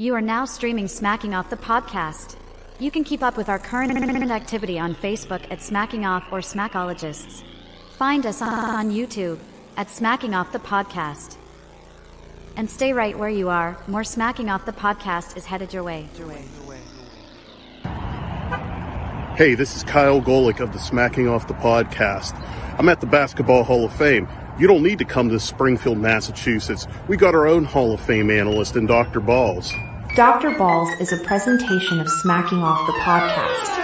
You are now streaming Smacking Off the podcast. You can keep up with our current activity on Facebook at Smacking Off or Smackologists. Find us on YouTube at Smacking Off the podcast. And stay right where you are. More Smacking Off the podcast is headed your way. Hey, this is Kyle Golick of the Smacking Off the podcast. I'm at the Basketball Hall of Fame. You don't need to come to Springfield, Massachusetts. We got our own Hall of Fame analyst in Dr. Balls. Dr. Balls is a presentation of Smacking Off the podcast.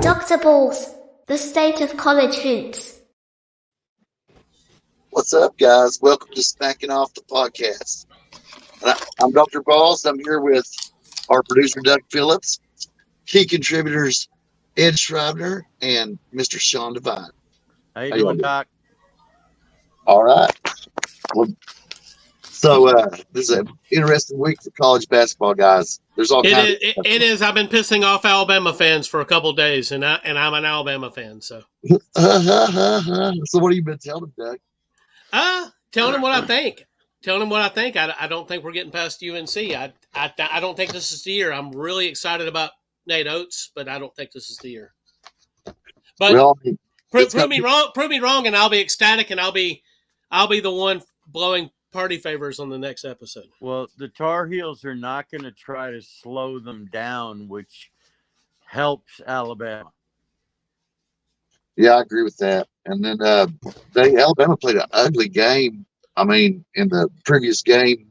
Dr. Balls, the state of college hoops. What's up, guys? Welcome to Smacking Off the podcast. I'm Dr. Balls. I'm here with our producer, Doug Phillips, key contributors, Ed Scrivener, and Mr. Sean Devine. How you doing, Doc? All right. Well, so this is an interesting week for college basketball, guys. There's all kinds of stuff. It is. I've been pissing off Alabama fans for a couple of days, and I'm an Alabama fan. So, So what have you been telling them, Doug? Telling them what I think. I don't think we're getting past UNC. I don't think this is the year. I'm really excited about Nate Oates, but I don't think this is the year. But prove me wrong, and I'll be ecstatic, and I'll be the one blowing party favors on the next episode. Well, the Tar Heels are not going to try to slow them down, which helps Alabama. Yeah, I agree with that. And then Alabama played an ugly game. I mean, in the previous game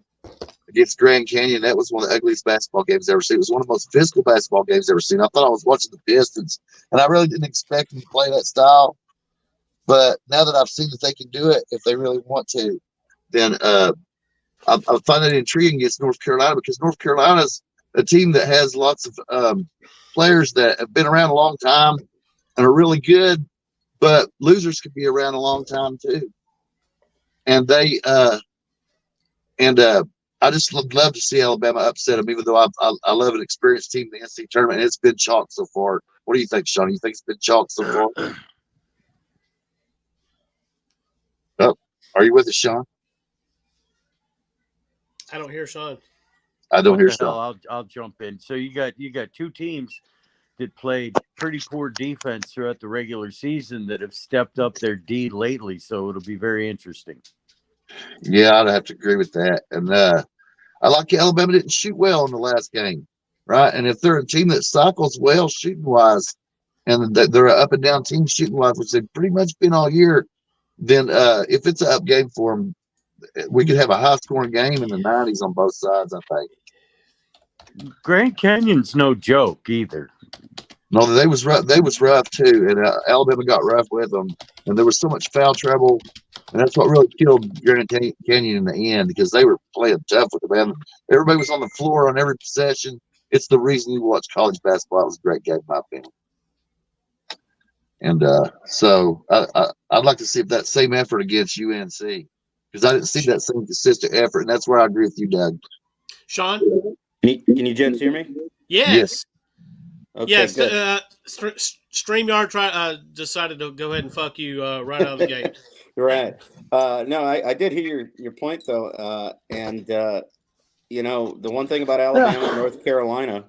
against Grand Canyon, that was one of the ugliest basketball games I've ever seen. It was one of the most physical basketball games I've ever seen. I thought I was watching the Pistons, and I really didn't expect them to play that style. But now that I've seen that they can do it, if they really want to, then I find that intriguing against North Carolina, because North Carolina's a team that has lots of players that have been around a long time and are really good, but losers can be around a long time too. And I just love to see Alabama upset them, even though I love an experienced team in the NCAA tournament, and it's been chalk so far. What do you think, Sean? You think it's been chalk so far? Oh, are you with us, Sean? I don't hear Sean. I don't hear Sean. I'll jump in. So you got two teams that played pretty poor defense throughout the regular season that have stepped up their D lately. So it'll be very interesting. Yeah, I'd have to agree with that. And I like Alabama didn't shoot well in the last game, right? And if they're a team that cycles well shooting wise, and they're an up and down team shooting wise, which they've pretty much been all year, then if it's an up game for them, we could have a high-scoring game in the 90s on both sides, I think. Grand Canyon's no joke either. No, they was rough. They was rough too, and Alabama got rough with them. And there was so much foul trouble, and that's what really killed Grand Canyon in the end, because they were playing tough with them. Everybody was on the floor on every possession. It's the reason you watch college basketball. It was a great game, in my opinion. And so I'd like to see if that same effort against UNC. Because I didn't see that same consistent effort, and that's where I agree with you, Doug. Sean? Can you gents hear me? Yes. Okay, yes. good. StreamYard decided to go ahead and fuck you right out of the gate. Right. No, I did hear your point, though. And the one thing about Alabama and North Carolina,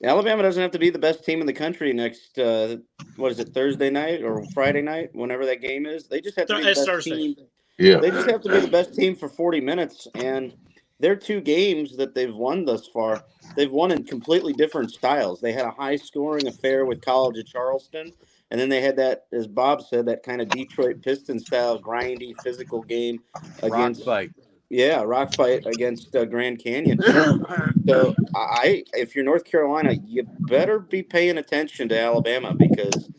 Alabama doesn't have to be the best team in the country next, Thursday night or Friday night, whenever that game is. They just have to be the best team. Yeah. They just have to be the best team for 40 minutes. And their two games that they've won thus far, they've won in completely different styles. They had a high-scoring affair with College of Charleston, and then they had that, as Bob said, that kind of Detroit Piston-style, grindy, physical game against rock fight against Grand Canyon. So if you're North Carolina, you better be paying attention to Alabama, because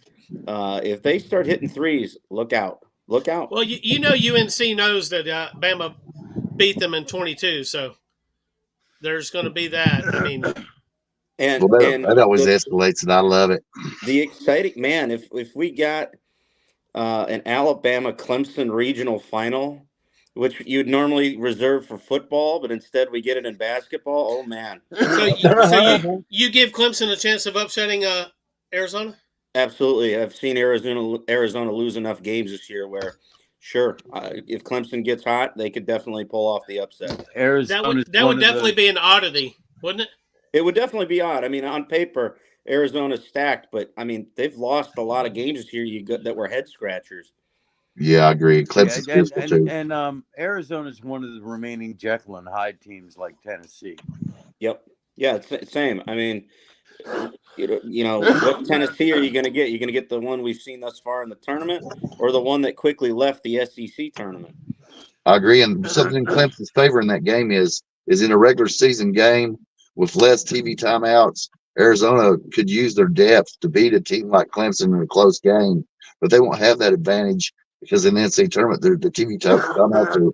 if they start hitting threes, look out. Look out. Well, UNC knows that Bama beat them in 22, so there's going to be that. I mean, And Well, and that always escalates, and I love it. the exciting man, if we got an Alabama Clemson regional final, which you'd normally reserve for football, but instead we get it in basketball. Oh man, You give Clemson a chance of upsetting Arizona? absolutely. I've seen Arizona lose enough games this year where, sure, if Clemson gets hot, they could definitely pull off the upset. That would definitely be an oddity, wouldn't it? It would definitely be odd. I mean, on paper, Arizona's stacked, but I mean, they've lost a lot of games this year that were head scratchers. Yeah, I agree. Clemson's physical too. And Arizona's one of the remaining Jekyll and Hyde teams like Tennessee. Yep. Yeah, it's same. I mean, you know, what Tennessee are you going to get? You're going to get the one we've seen thus far in the tournament, or the one that quickly left the SEC tournament? I agree. And something in Clemson's favor in that game is in a regular season game with less TV timeouts, Arizona could use their depth to beat a team like Clemson in a close game, but they won't have that advantage because in the NCAA tournament, the TV timeouts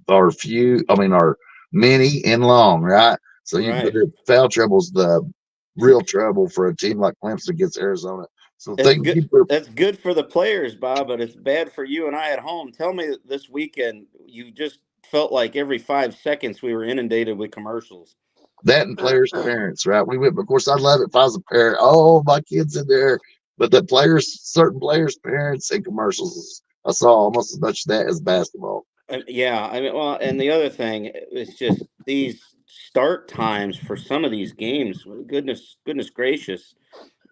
are many and long, right? So the foul trouble's the real trouble for a team like Clemson against Arizona. So that's good for the players, Bob, but it's bad for you and I at home. Tell me this weekend you just felt like every 5 seconds we were inundated with commercials. That and players' parents, right? Of course, I'd love it if I was a parent. Oh, my kid's in there. But certain players' parents and commercials, I saw almost as much of that as basketball. Yeah, I mean, well, and the other thing is just these start times for some of these games. Goodness gracious!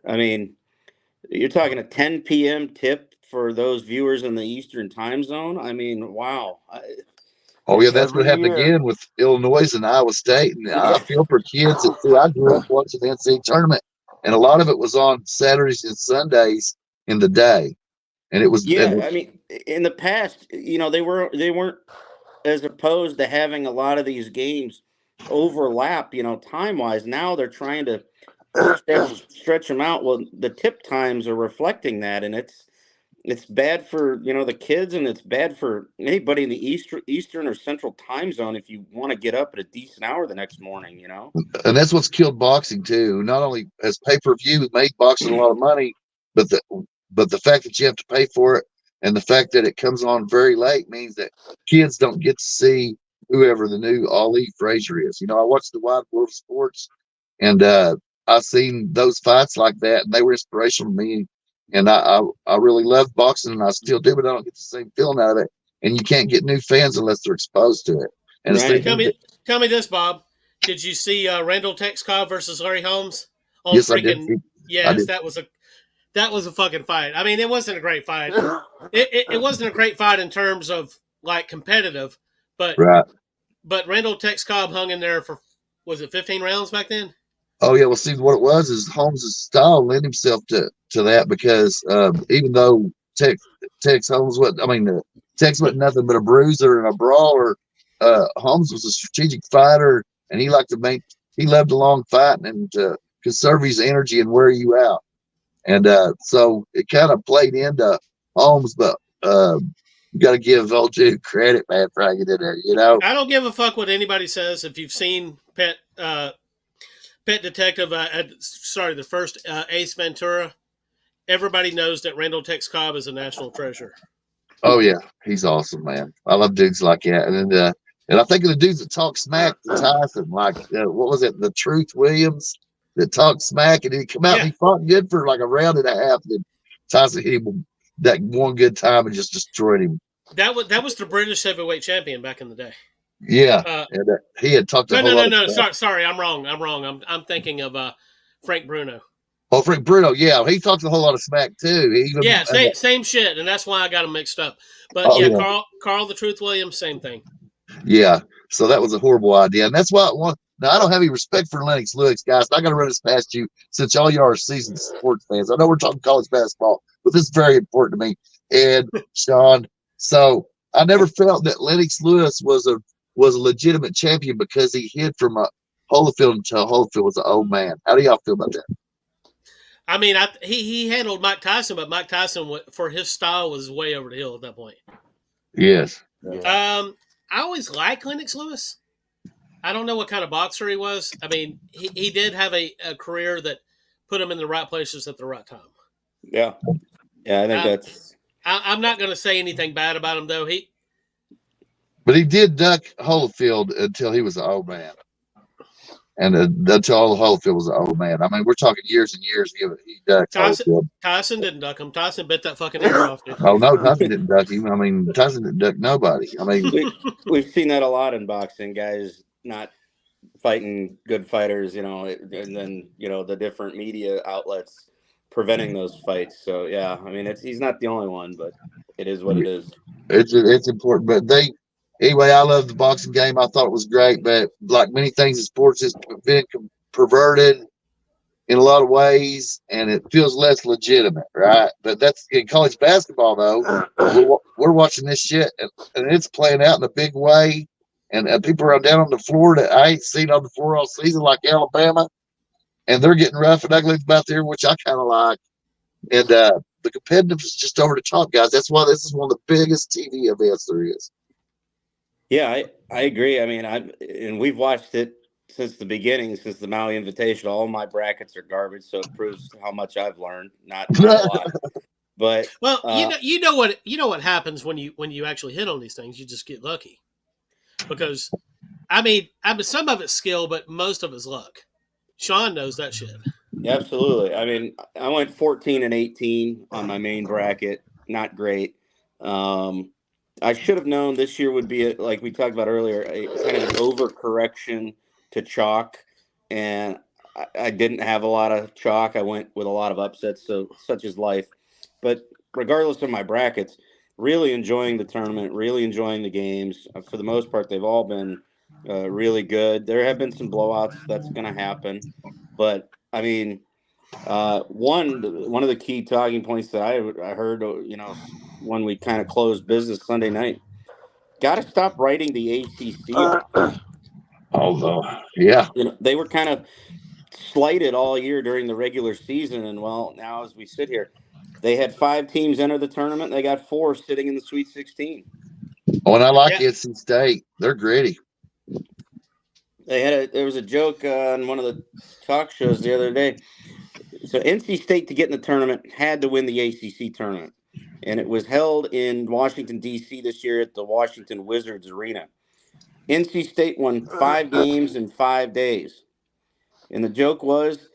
I mean, you're talking a 10 p.m. tip for those viewers in the Eastern time zone. I mean, wow. Oh, yeah, that's what happened again with Illinois and Iowa State. And I feel for kids I grew up watching the NCAA tournament, and a lot of it was on Saturdays and Sundays in the day. And it was I mean, in the past, you know, they weren't as opposed to having a lot of these games overlap, you know, time wise. Now they're trying to stretch them out. Well, the tip times are reflecting that, and it's bad for, you know, the kids, and it's bad for anybody in the Eastern or Central time zone if you want to get up at a decent hour the next morning, you know. And that's what's killed boxing too. Not only has pay-per-view made boxing a lot of money, but the fact that you have to pay for it and the fact that it comes on very late means that kids don't get to see whoever the new Ali Frazier is. You know, I watched the Wide World of Sports, and I seen those fights like that, and they were inspirational to me. And I really love boxing, and I still do, but I don't get the same feeling out of it. And you can't get new fans unless they're exposed to it. And tell me this, Bob. Did you see Randall Tex Cobb versus Larry Holmes? Yes, I did. Yes, that was a fucking fight. I mean, it wasn't a great fight. It wasn't a great fight in terms of like competitive, but Randall Tex Cobb hung in there for, was it 15 rounds back then? Oh yeah, well, see, what it was is Holmes' style lent himself to that because even though Tex wasn't nothing but a bruiser and a brawler, Holmes was a strategic fighter, and he loved a long fight and to conserve his energy and wear you out. And so it kind of played into Holmes, but you got to give old dude credit, man, for hanging in there. You know, I don't give a fuck what anybody says. If you've seen Pet Detective, the first Ace Ventura, everybody knows that Randall Tex Cobb is a national treasure. Oh yeah, he's awesome, man. I love dudes like that. And I think of the dudes that talk smack to Tyson, like what was it, the Truth Williams that talked smack, and he come out and he fought good for like a round and a half. And then Tyson hit him that one good time and just destroyed him. That was the British heavyweight champion back in the day. Yeah, and he had talked to no. Sorry, I'm wrong. I'm thinking of Frank Bruno. Oh, Frank Bruno, yeah, he talks a whole lot of smack too. Same shit, and that's why I got them mixed up. But Carl the Truth Williams, same thing. Yeah, so that was a horrible idea, and that's why I want. Now I don't have any respect for Lennox Lewis, guys. I got to run this past you since all you are seasoned sports fans. I know we're talking college basketball, but this is very important to me. And Sean, so I never felt that Lennox Lewis was a legitimate champion because he hid from Holyfield until Holyfield was an old man. How do y'all feel about that? I mean, he handled Mike Tyson, but Mike Tyson, for his style, was way over the hill at that point. Yes. I always liked Lennox Lewis. I don't know what kind of boxer he was. I mean, he did have a career that put him in the right places at the right time. Yeah. Yeah, I think that's. I'm not going to say anything bad about him, though. But he did duck Holyfield until he was an old man. And until Holyfield was an old man. I mean, we're talking years and years. He ducked Holyfield. Tyson didn't duck him. Tyson bit that fucking ear off. Dude. Oh, no, Tyson didn't duck him. I mean, Tyson didn't duck nobody. I mean, we've seen that a lot in boxing, guys not fighting good fighters, and then, the different media outlets preventing those fights. So, yeah, I mean, he's not the only one, but it is what it is. It's important. But anyway, I love the boxing game. I thought it was great. But like many things in sports, it's been perverted in a lot of ways, and it feels less legitimate, right? But that's in college basketball, though. We're watching this shit, and it's playing out in a big way. And people are down on the floor that I ain't seen on the floor all season, like Alabama, and they're getting rough and ugly about there, which I kind of like. And the competitiveness is just over the top, guys. That's why this is one of the biggest TV events there is. Yeah, I agree. I mean, and we've watched it since the beginning, since the Maui Invitational. All my brackets are garbage, so it proves how much I've learned. Not a lot, but well, you know what happens when you actually hit on these things. You just get lucky, because I mean some of it's skill, but most of it's luck. Sean knows that shit. Absolutely. I mean, I went 14-18 on my main bracket. Not great. I should have known this year would be, like we talked about earlier, a kind of an overcorrection to chalk. And I didn't have a lot of chalk. I went with a lot of upsets, so such is life. But regardless of my brackets, really enjoying the tournament, really enjoying the games. For the most part, they've all been really good. There have been some blowouts. That's going to happen. But, I mean, one of the key talking points that I heard, when we kind of closed business Sunday night, got to stop writing the ACC off. Yeah. They were kind of slighted all year during the regular season. And, well, now as we sit here, they had 5 teams enter the tournament. They got 4 sitting in the Sweet 16. Oh, and I like NC State. They're gritty. There was a joke on one of the talk shows the other day. So NC State, to get in the tournament, had to win the ACC tournament. And it was held in Washington, D.C. this year at the Washington Wizards Arena. NC State won 5 games in 5 days. And the joke was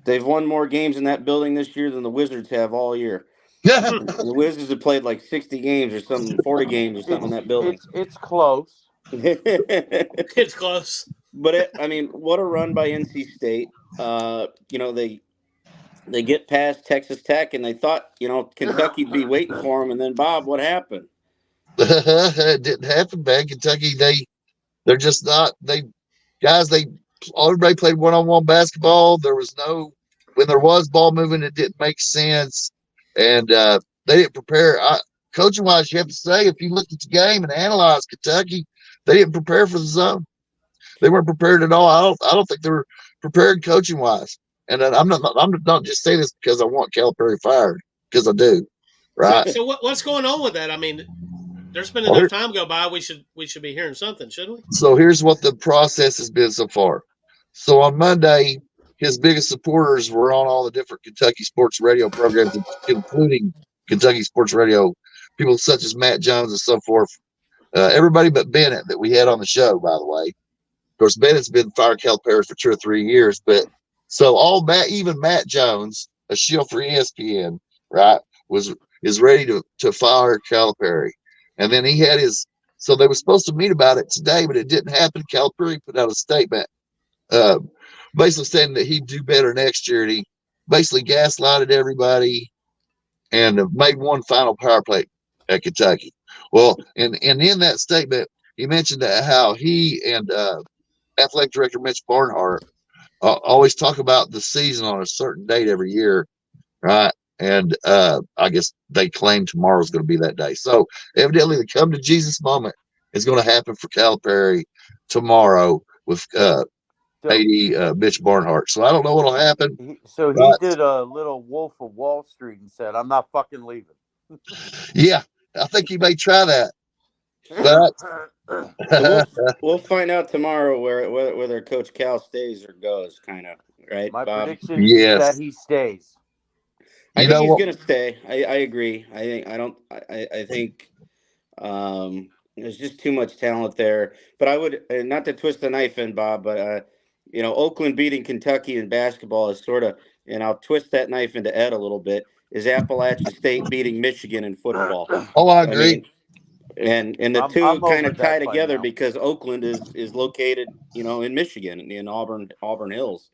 they've won more games in that building this year than the Wizards have all year. The Wizards have played like 60 games or something, 40 games or something in that building. It's close. It's close. But, what a run by NC State. They get past Texas Tech, and they thought, Kentucky'd be waiting for them. And then, Bob, what happened? It didn't happen, man. Kentucky, they're just not. Everybody played one-on-one basketball. When there was ball moving, it didn't make sense, and they didn't prepare. Coaching wise, you have to say, if you looked at the game and analyzed Kentucky, they didn't prepare for the zone. They weren't prepared at all. I don't think they were prepared coaching wise. And I'm not just saying this because I want Calipari fired, because I do, right? So what's going on with that? I mean, there's been enough time go by. We should be hearing something, shouldn't we? So here's what the process has been so far. So on Monday, his biggest supporters were on all the different Kentucky sports radio programs, including Kentucky Sports Radio, people such as Matt Jones and so forth. Everybody but Bennett that we had on the show, by the way. Of course, Bennett's been firing Calipari for 2 or 3 years, but so even Matt Jones, a shield for ESPN, right, is ready to fire Calipari. And then he had so they were supposed to meet about it today, but it didn't happen. Calipari put out a statement basically saying that he'd do better next year, and he basically gaslighted everybody and made one final power play at Kentucky. Well, and in that statement, he mentioned how he and athletic director Mitch Barnhart always talk about the season on a certain date every year, right? And I guess they claim tomorrow's going to be that day. So evidently the come to Jesus moment is going to happen for Calipari tomorrow with Mitch Barnhart. So I don't know what'll happen. He did a little Wolf of Wall Street and said, "I'm not fucking leaving." Yeah, I think he may try that. But So we'll find out tomorrow whether Coach Cal stays or goes, kind of, right, My Bob? prediction is that yes, he stays. I you think know he's what? going to stay. I agree. I think there's just too much talent there. But I would not to twist the knife in, Bob, but Oakland beating Kentucky in basketball is sort of, and I'll twist that knife into Ed a little bit. Is Appalachian State beating Michigan in football? Oh, I I agree. mean, and the two I'm kind over of tie that by together now. because Oakland is located, in Michigan in Auburn Hills.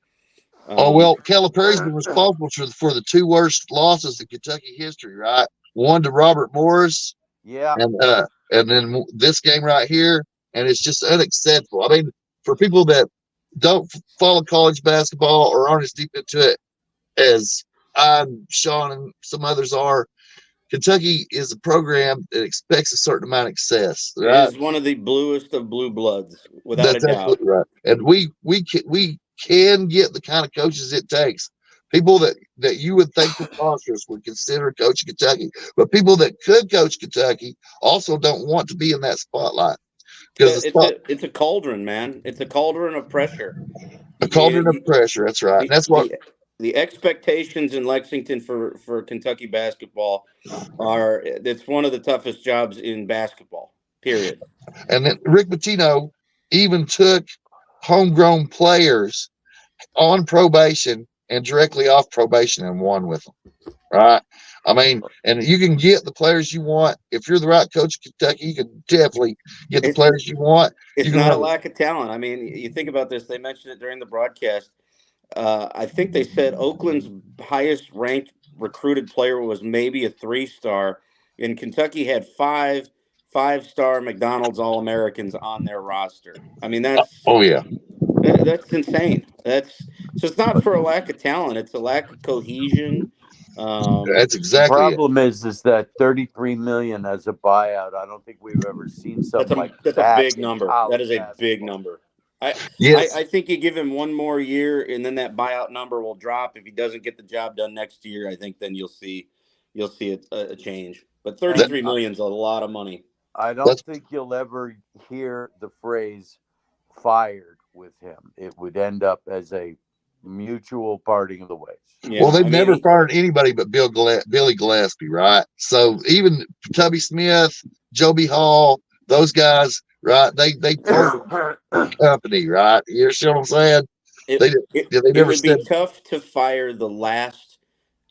Oh well, Calipari's been responsible for the two worst losses in Kentucky history, right? One to Robert Morris, Yeah. and then this game right here, and it's just unacceptable. I mean, for people that don't follow college basketball or aren't as deep into it as I'm, Sean, and some others are, Kentucky is a program that expects a certain amount of success, It right? is one of the bluest of blue bloods, without a That's doubt. absolutely right. And we can get the kind of coaches it takes. People that you would think preposterous would consider coaching Kentucky, but people that could coach Kentucky also don't want to be in that spotlight because It's a cauldron, man. It's a cauldron of pressure. a cauldron of You, pressure. That's right. And the that's what. the the expectations in Lexington for Kentucky basketball are it's one of the toughest jobs in basketball. Period. And then Rick Pitino even took homegrown players on probation and directly off probation and won with them. Right? I mean, and you can get the players you want if you're the right coach of Kentucky. You can definitely get the It's players you want. You it's can not a run. lack of talent. I mean, you think about this. They mentioned it during the broadcast. I think they said Oakland's highest ranked recruited player was maybe a 3-star, and Kentucky had five-star McDonald's All Americans on their roster. I mean, Oh yeah, that's insane. So it's not for a lack of talent; it's a lack of cohesion. that's The exactly it. problem is that 33 million as a buyout. I don't think we've ever seen something like That's a that big in number. That college is a big basketball. number. I, Yes, I think you give him one more year, and then that buyout number will drop. If he doesn't get the job done next year, I think then you'll see a change. But thirty that, And three million is a lot of money. I don't that's think you'll ever hear the phrase fired with him. It would end up as a mutual parting of the ways. well, Yeah, they've I mean, never fired anybody but Billy Gillespie, right? So even Tubby Smith, Joby Hall, those guys, right? They parted company, right? You see what I'm saying? it, They it they it never would be said tough to fire the last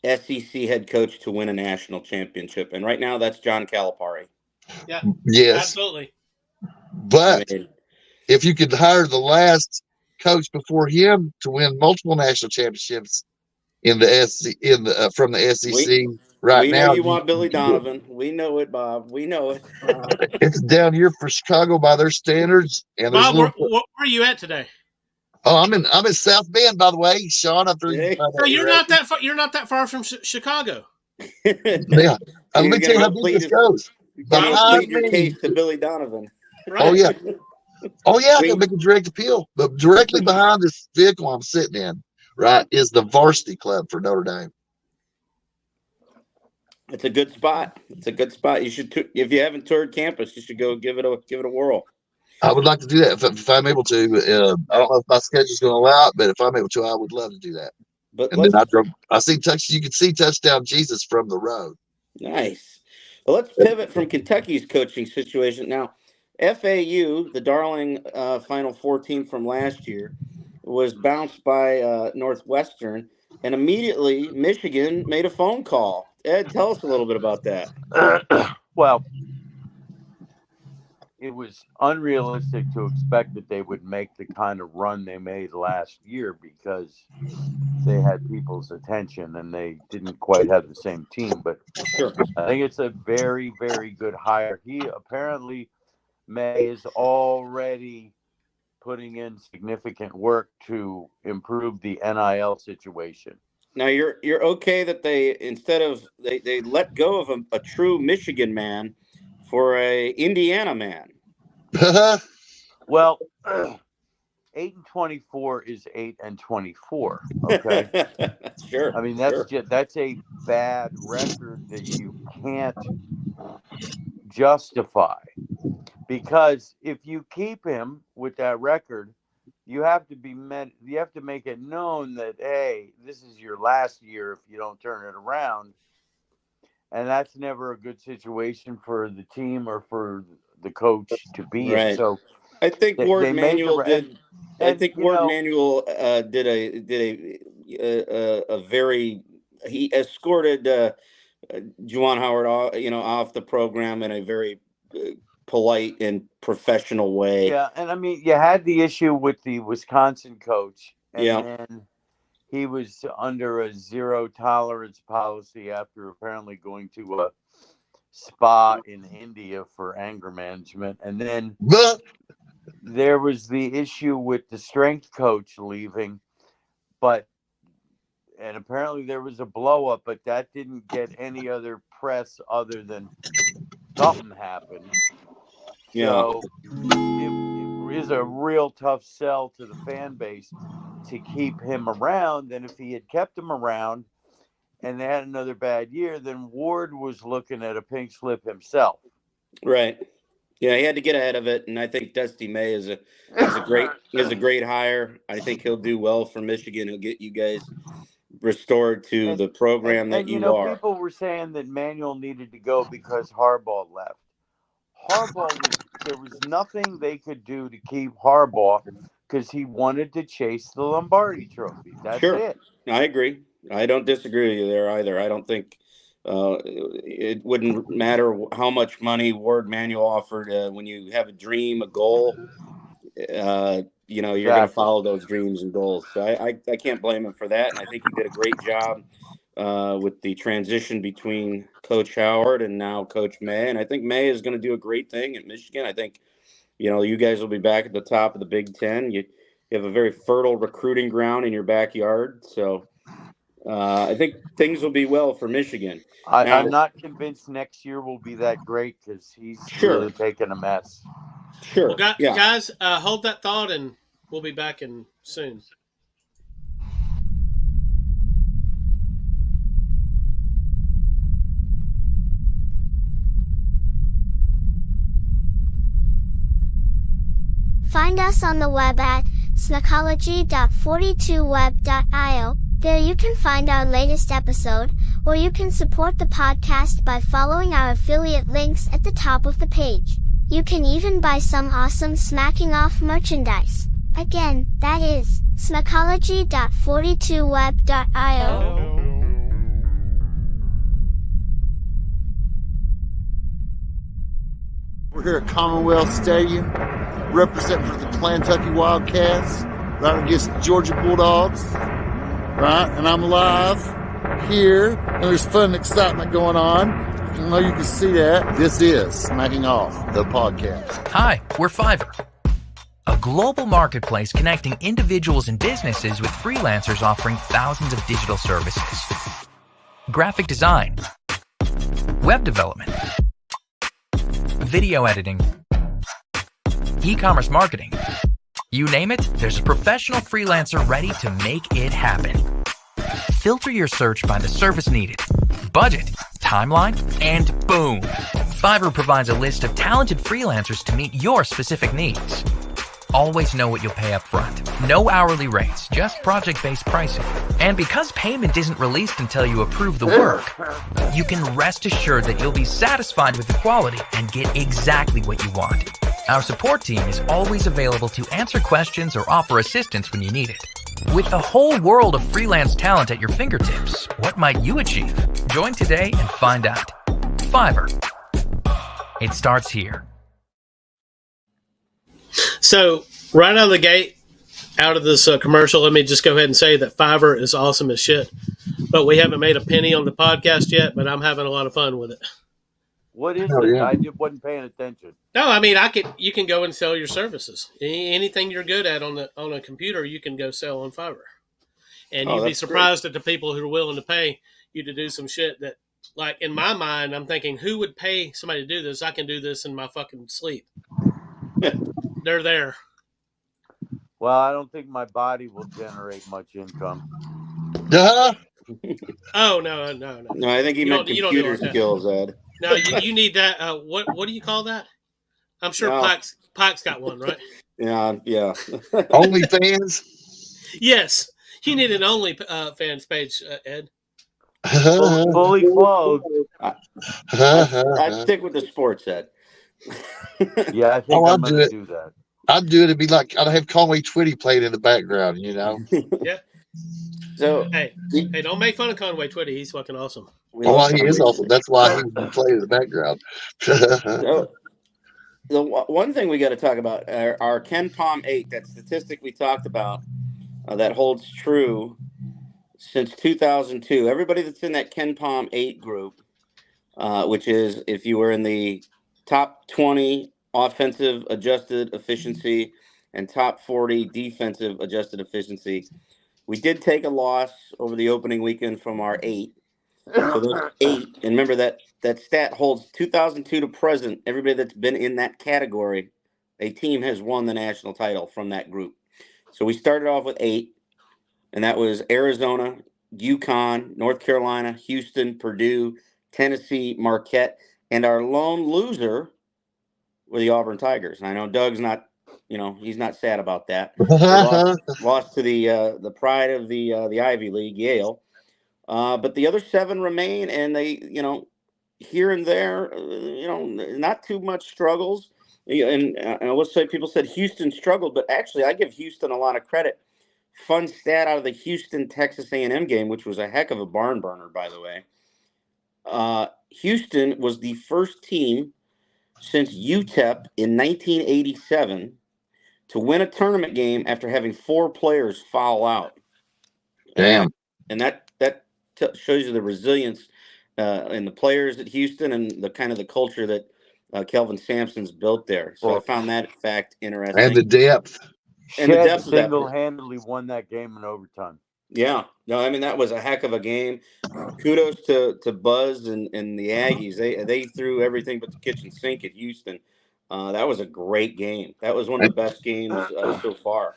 SEC head coach to win a national championship, and right now that's John Calipari. Yeah, yes, absolutely. I but mean, if you could hire the last coach before him to win multiple national championships in the SC in the from the we SEC right we know now, you want you Billy can do it. Donovan. We know it, Bob. We know it. It's down here for Chicago by their standards, and there's a Bob, little. where are you at today? Oh, I'm in South Bend, by the way, Sean. I'm sure you can Hey. find So that you're not direction. that far. You're not that far from Chicago, Yeah, So let me tell you how deep this goes. you're gonna probably. plead Behind your me, case to Billy Donovan. oh Right. yeah, oh yeah, I can We make a direct appeal. But directly behind this vehicle I'm sitting in, right, is the varsity club for Notre Dame. It's a good spot. It's a good spot. You should, if you haven't toured campus, you should go give it a whirl. I would like to do that if I'm able to. I don't know if my schedule's going to allow it, but if I'm able to, I would love to do that. But And then I drove. I see touch. You can see touchdown Jesus from the road. nice. Well, let's pivot from Kentucky's coaching situation now. FAU, the darling Final Four team from last year, was bounced by Northwestern, and immediately Michigan made a phone call. Ed, tell us a little bit about that. Well, it was unrealistic to expect that they would make the kind of run they made last year because they had people's attention and they didn't quite have the same team. But Sure. I think it's a very, very good hire. He apparently May is already putting in significant work to improve the NIL situation. Now you're okay that they instead of they let go of a true Michigan man for a Indiana man. Well, 8-24 is 8-24. Okay, Sure. I mean that's a bad record that you can't justify. Because if you keep him with that record, you have to make it known that, hey, this is your last year if you don't turn it around. And that's never a good situation for the team or for the coach to be in. So I think Ward Manuel did. I think Ward know, Manuel did a very. He escorted Juwan Howard, off the program in a very polite and professional way. Yeah, and I mean, you had the issue with the Wisconsin coach, and Yeah. then he was under a zero tolerance policy after apparently going to a spa in India for anger management. And then there was the issue with the strength coach leaving, and apparently there was a blow up, but that didn't get any other press other than something happened. Yeah. So it is a real tough sell to the fan base to keep him around. And if he had kept him around and they had another bad year, then Ward was looking at a pink slip himself. Right. Yeah, he had to get ahead of it, and I think Dusty May is a great hire. I think he'll do well for Michigan. He'll get you guys restored to the program that you are. People were saying that Manuel needed to go because Harbaugh left. There was nothing they could do to keep Harbaugh because he wanted to chase the Lombardi Trophy. That's it. I agree. I don't disagree with you there either. I don't think it wouldn't matter how much money Ward Manuel offered. When you have a dream, a goal, you're going to follow those dreams and goals. So I can't blame him for that. And I think he did a great job with the transition between Coach Howard and now Coach May. And I think May is going to do a great thing at Michigan. I think, you guys will be back at the top of the Big Ten. You have a very fertile recruiting ground in your backyard. So I think things will be well for Michigan. I'm not convinced next year will be that great because he's really taking a mess. Sure. Well, guys, hold that thought, and we'll be back in soon. Find us on the web at smacology.42web.io. There you can find our latest episode, or you can support the podcast by following our affiliate links at the top of the page. You can even buy some awesome Smacking Off merchandise. Again, that is smacology.42web.io. We're here at Commonwealth Stadium, representing for the Kentucky Wildcats, right against Georgia Bulldogs, right? And I'm live here, and there's fun and excitement going on. I know you can see that. This is Smacking Off, the podcast. Hi, we're Fiverr, a global marketplace connecting individuals and businesses with freelancers offering thousands of digital services. Graphic design, web development, video editing, e-commerce marketing. You name it, there's a professional freelancer ready to make it happen. Filter your search by the service needed, budget, timeline, and boom! Fiverr provides a list of talented freelancers to meet your specific needs. Always know what you'll pay up front. No hourly rates, just project-based pricing. And because payment isn't released until you approve the work, you can rest assured that you'll be satisfied with the quality and get exactly what you want. Our support team is always available to answer questions or offer assistance when you need it. With the whole world of freelance talent at your fingertips, what might you achieve? Join today and find out. Fiverr. It starts here. So, right out of the gate, out of this commercial, let me just go ahead and say that Fiverr is awesome as shit. But we haven't made a penny on the podcast yet, but I'm having a lot of fun with it. What is it? Yeah. I just wasn't paying attention. No, I mean, you can go and sell your services. Anything you're good at on a computer, you can go sell on Fiverr. And you'd be surprised at the people who are willing to pay you to do some shit that, like, in my mind, I'm thinking, who would pay somebody to do this? I can do this in my fucking sleep. They're there. Well, I don't think my body will generate much income. Oh, no. No, I think he meant computer skills, Ed. No, you need that. What do you call that? I'm sure No. Pike's got one, right? Yeah. OnlyFans. Yes. You need an fans page, Ed. Fully clothed. I'd stick with the sports, Ed. Yeah, I think I'm I'd do going to it. do that. I'd do it. It'd be like I'd have Conway Twitty playing in the background. Yeah. So Hey, don't make fun of Conway Twitty. He's fucking awesome. He is awesome. That's why he would play in the background. So, the one thing we got to talk about our Ken Palm 8, that statistic we talked about that holds true since 2002. Everybody that's in that Ken Palm 8 group, which is if you were in the top 20 offensive adjusted efficiency and top 40 defensive adjusted efficiency, we did take a loss over the opening weekend from our 8. So those 8, and remember that stat holds 2002 to present. Everybody that's been in that category, a team has won the national title from that group. So we started off with 8, and that was Arizona, UConn, North Carolina, Houston, Purdue, Tennessee, Marquette, and our lone loser were the Auburn Tigers. And I know Doug's not, he's not sad about that. They lost to the pride of the Ivy League, Yale. But the other 7 remain, and they, here and there, not too much struggles. And I will say, people said Houston struggled, but actually, I give Houston a lot of credit. Fun stat out of the Houston-Texas A&M game, which was a heck of a barn burner, by the way. Houston was the first team since UTEP in 1987 to win a tournament game after having 4 players foul out. Damn. And that shows you the resilience in the players at Houston and the kind of the culture that Kelvin Sampson's built there. So I found that fact interesting. And the depth. And the depth of that. Single-handedly won that game in overtime. Yeah. No, I mean, that was a heck of a game. Kudos to Buzz and the Aggies. They threw everything but the kitchen sink at Houston. That was a great game. That was one of the best games so far.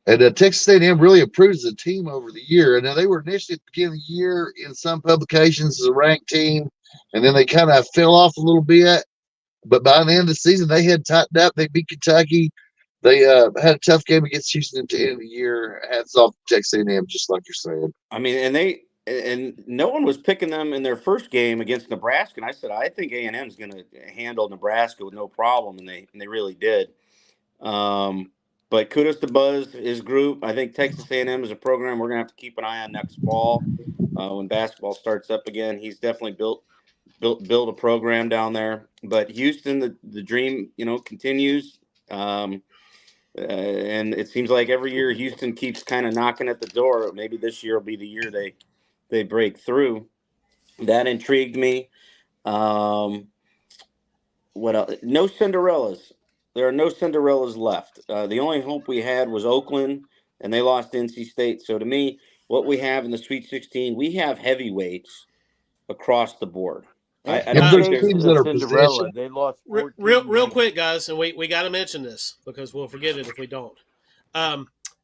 And Texas A&M really improved as a team over the year. And now they were initially at the beginning of the year in some publications as a ranked team, and then they kind of fell off a little bit. But by the end of the season, they had tightened up. They beat Kentucky. They had a tough game against Houston at the end of the year. Hats off to Texas A&M, just like you're saying. I mean, and no one was picking them in their first game against Nebraska. And I said, I think A&M is going to handle Nebraska with no problem, and they really did. But kudos to Buzz, his group. I think Texas A&M is a program we're going to have to keep an eye on next fall when basketball starts up again. He's definitely built a program down there. But Houston, the dream, continues. And it seems like every year Houston keeps kind of knocking at the door. Maybe this year will be the year they break through. That intrigued me. What else? No Cinderellas. There are no Cinderellas left. The only hope we had was Oakland, and they lost to NC State. So to me, what we have in the Sweet 16, we have heavyweights across the board. I don't think there's teams that are Cinderella. They lost 14 real quick, guys, and we got to mention this because we'll forget it if we don't.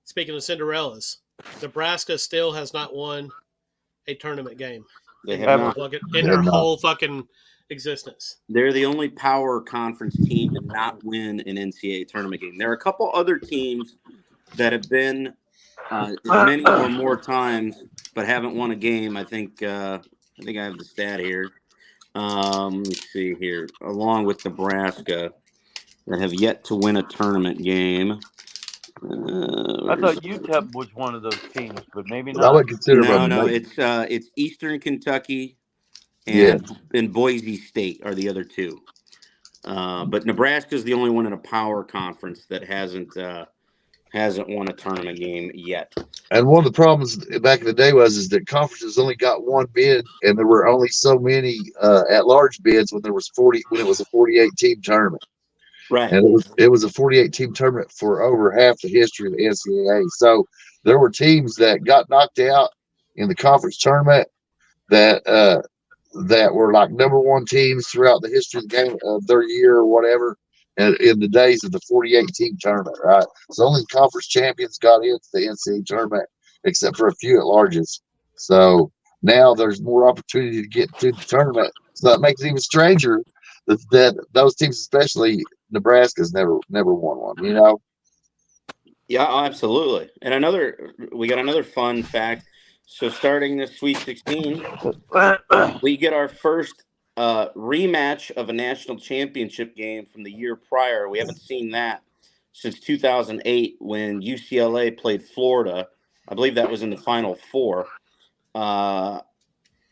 Speaking of Cinderellas, Nebraska still has not won a tournament game. They have not. In their whole fucking existence. They're the only power conference team to not win an NCAA tournament game. There are a couple other teams that have been as many or more times but haven't won a game. I think I have the stat here. Let me see here. Along with Nebraska, that have yet to win a tournament game. I thought UTEP was one of those teams, but maybe not. I would consider no. It's Eastern Kentucky and Boise State are the other two. But Nebraska is the only one in a power conference that hasn't won a tournament game yet. And one of the problems back in the day was that conferences only got one bid, and there were only so many at-large bids when it was a 48-team tournament. Right. And it was a 48-team tournament for over half the history of the NCAA. So there were teams that got knocked out in the conference tournament that were like number 1 teams throughout the history of the game of their year or whatever. And in the days of the 48-team tournament, right? So only conference champions got into the NCAA tournament, except for a few at larges. So now there's more opportunity to get to the tournament. So that makes it even stranger that those teams, especially Nebraska's never won one. You know. Yeah, absolutely. And we got another fun fact. So starting this Sweet 16, we get our first rematch of a national championship game from the year prior. We haven't seen that since 2008 when UCLA played Florida. I believe that was in the Final Four.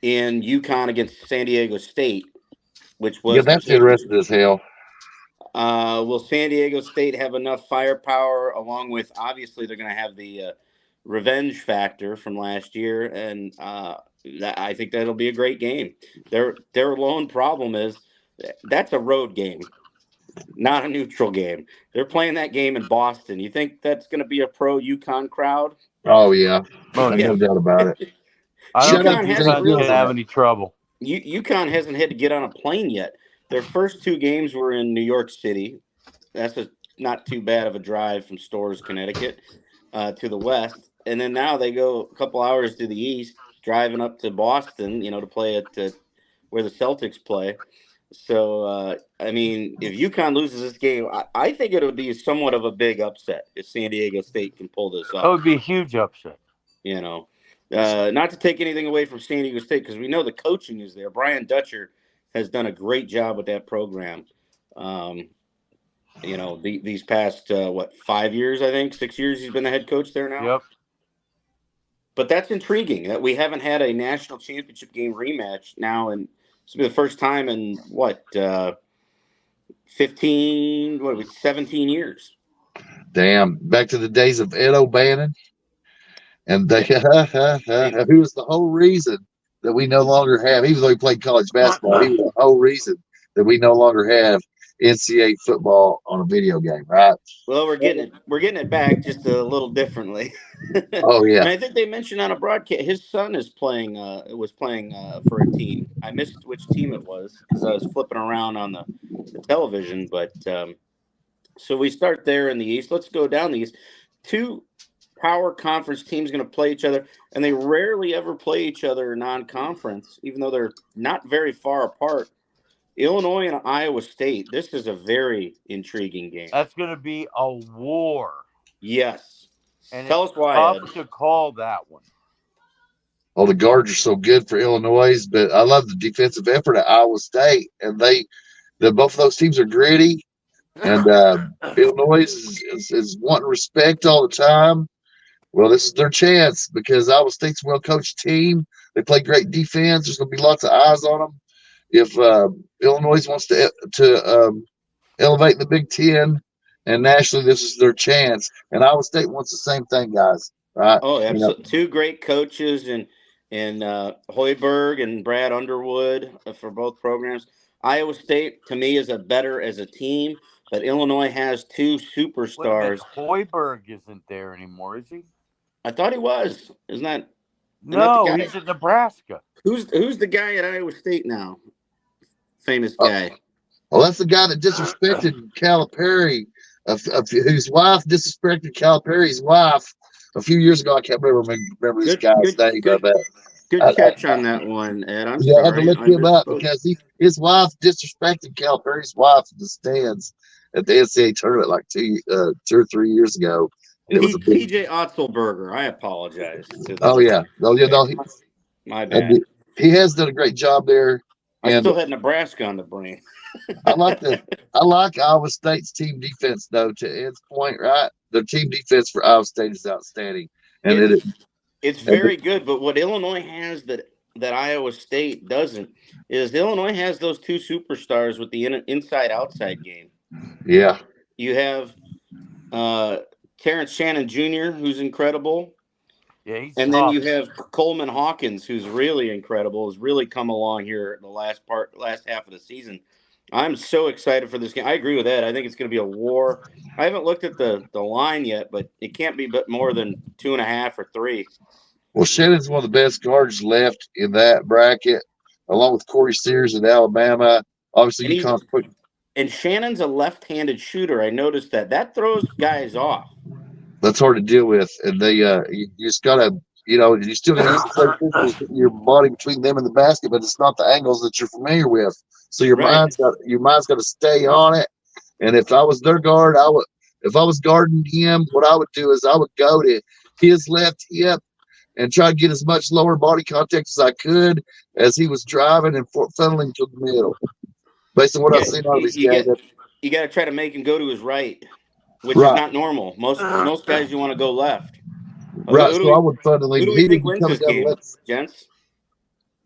In UConn against San Diego State, which Yeah, was the that's championship. interesting as hell. Will San Diego State have enough firepower, along with obviously they're going to have the revenge factor from last year, and I think that'll be a great game. Their lone problem is that's a road game, not a neutral game. They're playing that game in Boston. You think that's going to be a pro UConn crowd? Oh yeah, Oh, Yeah. no doubt about it. I don't Shout out think to hasn't St. UConn's really- going to have any trouble. UConn hasn't had to get on a plane yet. Their first two games were in New York City. That's not too bad of a drive from Storrs, Connecticut, to the west. And then now they go a couple hours to the east, driving up to Boston, to play at where the Celtics play. So, I mean, if UConn loses this game, I think it'll be somewhat of a big upset if San Diego State can pull this That off. would be a huge upset. Not to take anything away from San Diego State, because we know the coaching is there. Brian Dutcher has done a great job with that program. These past 5 years, I think 6 years, he's been the head coach there now. Yep. But that's intriguing that we haven't had a national championship game rematch now, and it's been the first time in 17 years. Damn, back to the days of Ed O'Bannon, and they who was the whole reason that we no longer have, even though he played college basketball, he was the whole reason that we no longer have NCAA football on a video game, right? Well, we're getting it back just a little differently. Oh yeah. And I think they mentioned on a broadcast his son is playing for a team. I missed which team it was because I was flipping around on the television. But so we start there in the East. Let's go down the East. Two power conference teams going to play each other, and they rarely ever play each other non-conference, even though they're not very far apart. Illinois and Iowa State. This is a very intriguing game. That's going to be a war. Yes. And Tell us why, Ed. Tough to call that one. Well, the guards are so good for Illinois, but I love the defensive effort at Iowa State, and both of those teams are gritty, and Illinois is wanting respect all the time. Well, this is their chance because Iowa State's a well-coached team. They play great defense. There's going to be lots of eyes on them. If Illinois wants to elevate the Big Ten and nationally, this is their chance. And Iowa State wants the same thing, guys. Right? Oh, absolutely. Two great coaches and Hoiberg and Brad Underwood for both programs. Iowa State, to me, is better as a team, but Illinois has two superstars. Hoiberg isn't there anymore, is he? I thought he was. Isn't that? No, he's at Nebraska. Who's the guy at Iowa State now? Famous guy. Well, that's the guy that disrespected Calipari, whose wife disrespected Calipari's wife a few years ago. I can't remember this guy's name. Good catch on that one, Ed. I'm sorry. I had to look him up because his wife disrespected Calipari's wife in the stands at the NCAA tournament like 2 or 3 years ago. PJ Otzelberger. I apologize. My bad. He has done a great job there. I still had Nebraska on the brain. I like Iowa State's team defense, though. To Ed's point, right? The team defense for Iowa State is outstanding, and it's very good. But what Illinois has that Iowa State doesn't is Illinois has those two superstars with the inside-outside game. Yeah, you have Terrence Shannon Jr., who's incredible. Yeah, and then you have Coleman Hawkins, who's really incredible, has really come along here in the last half of the season. I'm so excited for this game. I agree with Ed. I think it's going to be a war. I haven't looked at the line yet, but it can't be more than 2.5 or 3. Well, Shannon's one of the best guards left in that bracket, along with Corey Sears in Alabama. Obviously, and Shannon's a left-handed shooter. I noticed that. That throws guys off. That's hard to deal with, and you just gotta, you still gotta use your body between them and the basket, but it's not the angles that you're familiar with. So your mind's got to stay on it, And if I was their guard, if I was guarding him, what I would do is I would go to his left hip and try to get as much lower body contact as I could as he was driving and funneling to the middle. Based on what I've seen out of these guys. You got to try to make him go to his right, which is Right. not normal. Most guys, you want to go left. Right. So I would funnel him. Who do He we think would be wins coming this down the game, left. gents?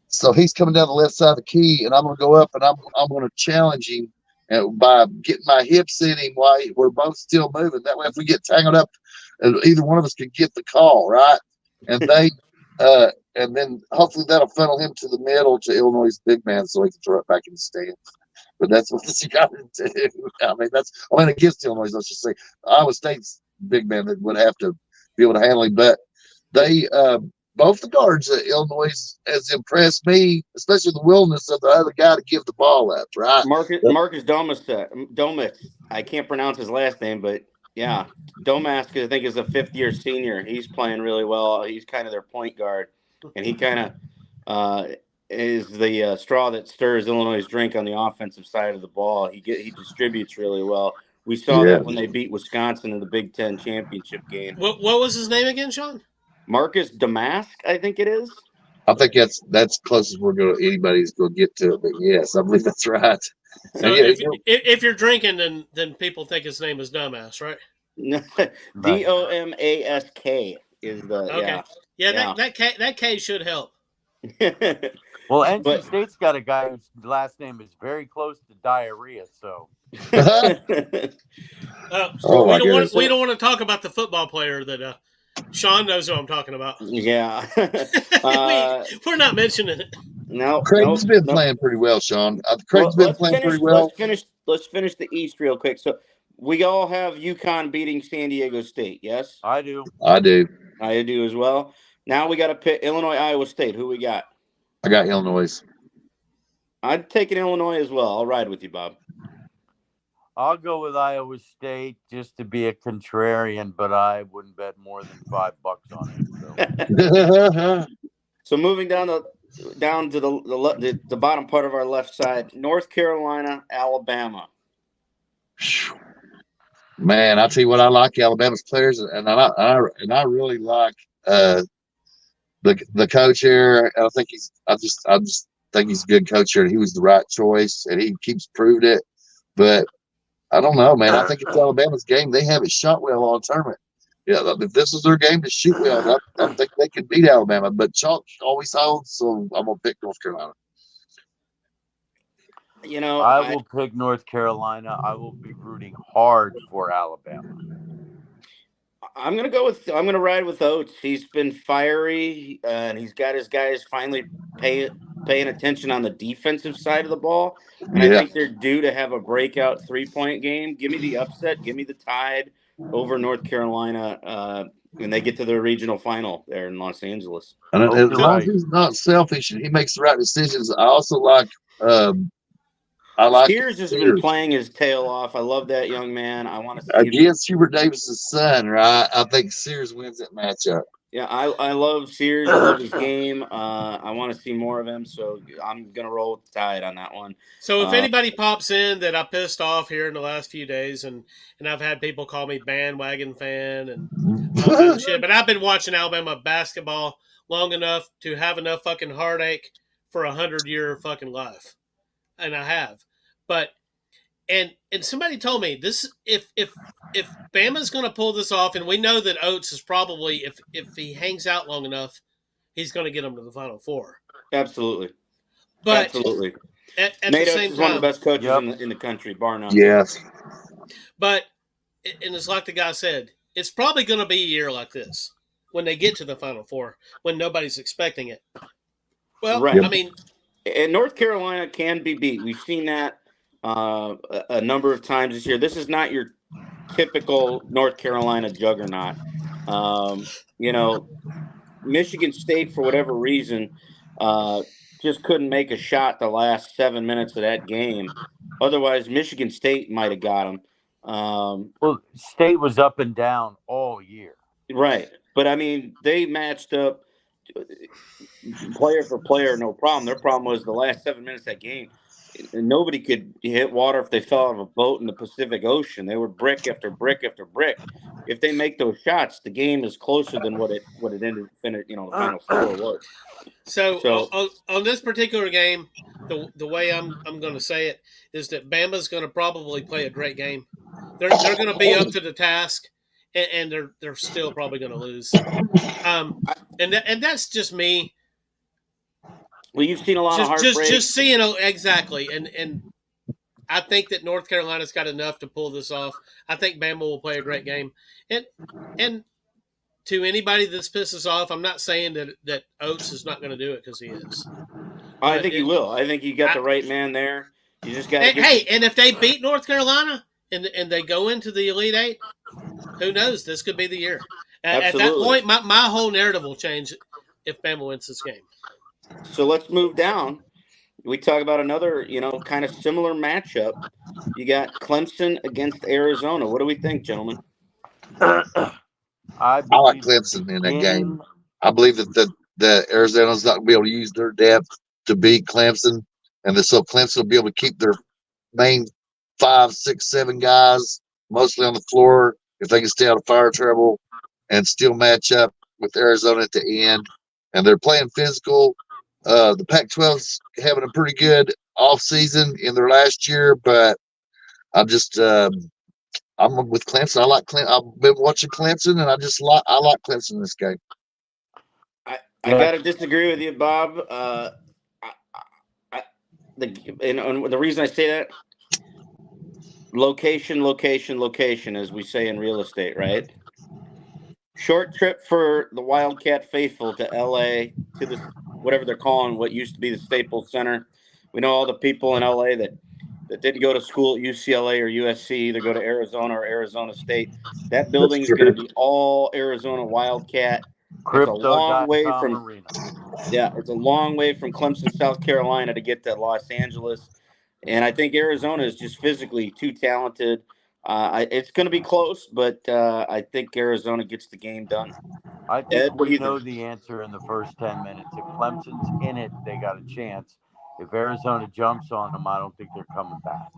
So he's coming down the left side of the key, and I'm going to go up and I'm going to challenge him by getting my hips in him while we're both still moving. That way, if we get tangled up, either one of us can get the call, right? And they, and then hopefully that'll funnel him to the middle to Illinois' big man so he can throw it back in the stands. But that's what you got to do. I mean, against Illinois, let's just say Iowa State's big man that would have to be able to handle him. But they, both the guards at Illinois has impressed me, especially the willingness of the other guy to give the ball up, right? Marcus Domas. I can't pronounce his last name, but yeah, Domas, I think, is a fifth-year senior. He's playing really well. He's kind of their point guard, and he kind of is the straw that stirs Illinois' drink on the offensive side of the ball. He distributes really well. We saw that when they beat Wisconsin in the Big Ten championship game. What was his name again, Sean? Marcus Damask, I think it is. I think that's closest anybody's going to get to it. But yes, I believe that's right. So if you're drinking, then people think his name is Dumbass, right? Domask is the okay. Yeah. That K should help. Well, NC State's got a guy whose last name is very close to diarrhea, so. We don't want to talk about the football player that Sean knows who I'm talking about. Yeah. We're not mentioning it. No. Craig's been playing pretty well, Sean. Craig's been playing pretty well. Let's finish the East real quick. So we all have UConn beating San Diego State, yes? I do. I do as well. Now we got to pick Illinois, Iowa State. Who we got? I got Illinois. I'd take an Illinois as well. I'll ride with you, Bob. I'll go with Iowa State just to be a contrarian, but I wouldn't bet more than $5 on it. So moving down to the bottom part of our left side, North Carolina, Alabama. Man, I tell you what, I like Alabama's players, and I really like the coach here. I just think he's a good coach here, and he was the right choice, and he keeps proving it. But I don't know, man. I think it's Alabama's game. They haven't shot well all tournament. Yeah, if this is their game to shoot well, I think they could beat Alabama. But chalk always holds, so I'm gonna pick North Carolina. I will pick North Carolina. I will be rooting hard for Alabama. I'm gonna ride with Oates. He's been fiery, and he's got his guys finally paying attention on the defensive side of the ball. And I think they're due to have a breakout 3-point game. Give me the upset. Give me the Tide over North Carolina when they get to the regional final there in Los Angeles. And as long as he's not selfish and he makes the right decisions, I also like. Sears has been playing his tail off. I love that young man. I want to see against Hubert Davis's son, right? I think Sears wins that matchup. Yeah, I love Sears. I love his game. I want to see more of him, so I'm gonna roll with the Tide on that one. So if anybody pops in that I pissed off here in the last few days, and I've had people call me bandwagon fan and all kind of shit, but I've been watching Alabama basketball long enough to have enough fucking heartache for 100-year fucking life. And I have, but and somebody told me this: if Bama's going to pull this off, and we know that Oates is probably if he hangs out long enough, he's going to get them to the Final Four. Absolutely, but absolutely. At Nate the Oates same is time, one of the best coaches in the country, bar none. Yes, but and it's like the guy said, it's probably going to be a year like this when they get to the Final Four when nobody's expecting it. Well, right. I mean. And North Carolina can be beat. We've seen that a number of times this year. This is not your typical North Carolina juggernaut. Michigan State, for whatever reason, just couldn't make a shot the last 7 minutes of that game. Otherwise, Michigan State might have got them. Well, State was up and down all year. Right. But, I mean, they matched up player for player, no problem. Their problem was the last 7 minutes of that game. nobody could hit water if they fell out of a boat in the Pacific Ocean. They were brick after brick after brick. If they make those shots, the game is closer than what it ended. The final score was. So on this particular game, the way I'm going to say it is that Bama's going to probably play a great game. They're going to be up to the task, and they're still probably going to lose. And that's just me. Well, you've seen a lot of heartbreak. Just seeing exactly, and I think that North Carolina's got enough to pull this off. I think Bama will play a great game, and to anybody this pisses off, I'm not saying that Oates is not going to do it, because he is. I think he will. I think you got the right man there. You just got. And if they beat North Carolina and they go into the Elite Eight, who knows? This could be the year. At that point, my whole narrative will change if Bama wins this game. So let's move down. We talk about another, kind of similar matchup. You got Clemson against Arizona. What do we think, gentlemen? I like Clemson in that game. I believe that Arizona's not going to be able to use their depth to beat Clemson, and so Clemson will be able to keep their main 5, 6, 7 guys mostly on the floor if they can stay out of fire trouble and still match up with Arizona at the end. And they're playing physical. The Pac-12's having a pretty good off season in their last year, but I'm just I'm with Clemson. I like Clemson. I've been watching Clemson, and I like Clemson in this game. I got to disagree with you, Bob. The reason I say that, location, as we say in real estate, right? Short trip for the Wildcat faithful to LA, to the whatever they're calling what used to be the Staples Center. We know all the people in LA that didn't go to school at UCLA or USC, either go to Arizona or Arizona State. That building is going to be all Arizona Wildcat. It's a long way from it's a long way from Clemson, South Carolina to get to Los Angeles. And I think Arizona is just physically too talented. It's going to be close, but I think Arizona gets the game done. I think we know the answer in the first 10 minutes. If Clemson's in it, they got a chance. If Arizona jumps on them, I don't think they're coming back.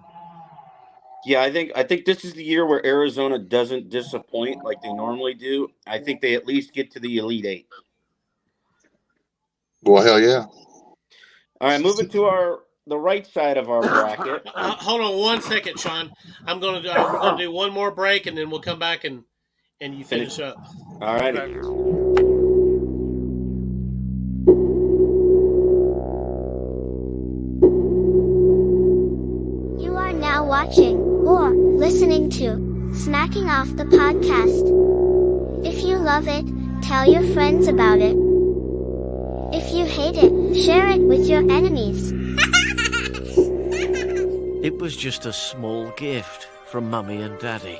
Yeah, I think this is the year where Arizona doesn't disappoint like they normally do. I think they at least get to the Elite Eight. Well, hell yeah. All right, moving to the right side of our bracket. Hold on 1 second, Sean. I'm going to we're going to do one more break, and then we'll come back and you finish up. All right. You are now watching or listening to Smacking Off the Podcast. If you love it, tell your friends about it. If you hate it, share it with your enemies. It was just a small gift from Mummy and Daddy.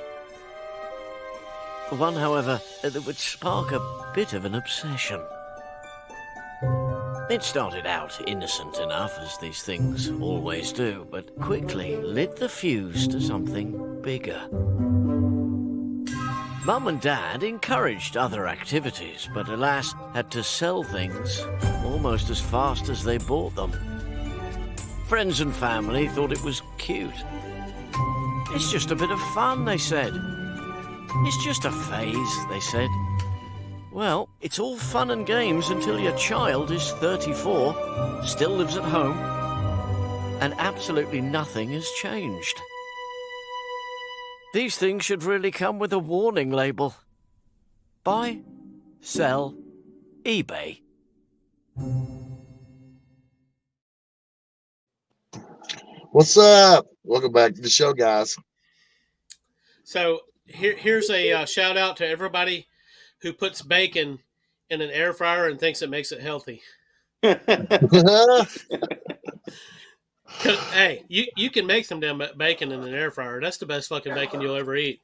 One, however, that would spark a bit of an obsession. It started out innocent enough, as these things always do, but quickly lit the fuse to something bigger. Mum and Dad encouraged other activities, but alas, had to sell things almost as fast as they bought them. Friends and family thought it was cute. It's just a bit of fun, they said. It's just a phase, they said. Well, it's all fun and games until your child is 34, still lives at home, and absolutely nothing has changed. These things should really come with a warning label. Buy, sell, eBay. What's up? Welcome back to the show, guys. So here's a shout out to everybody who puts bacon in an air fryer and thinks it makes it healthy. Hey, you can make some damn bacon in an air fryer. That's the best fucking bacon you'll ever eat.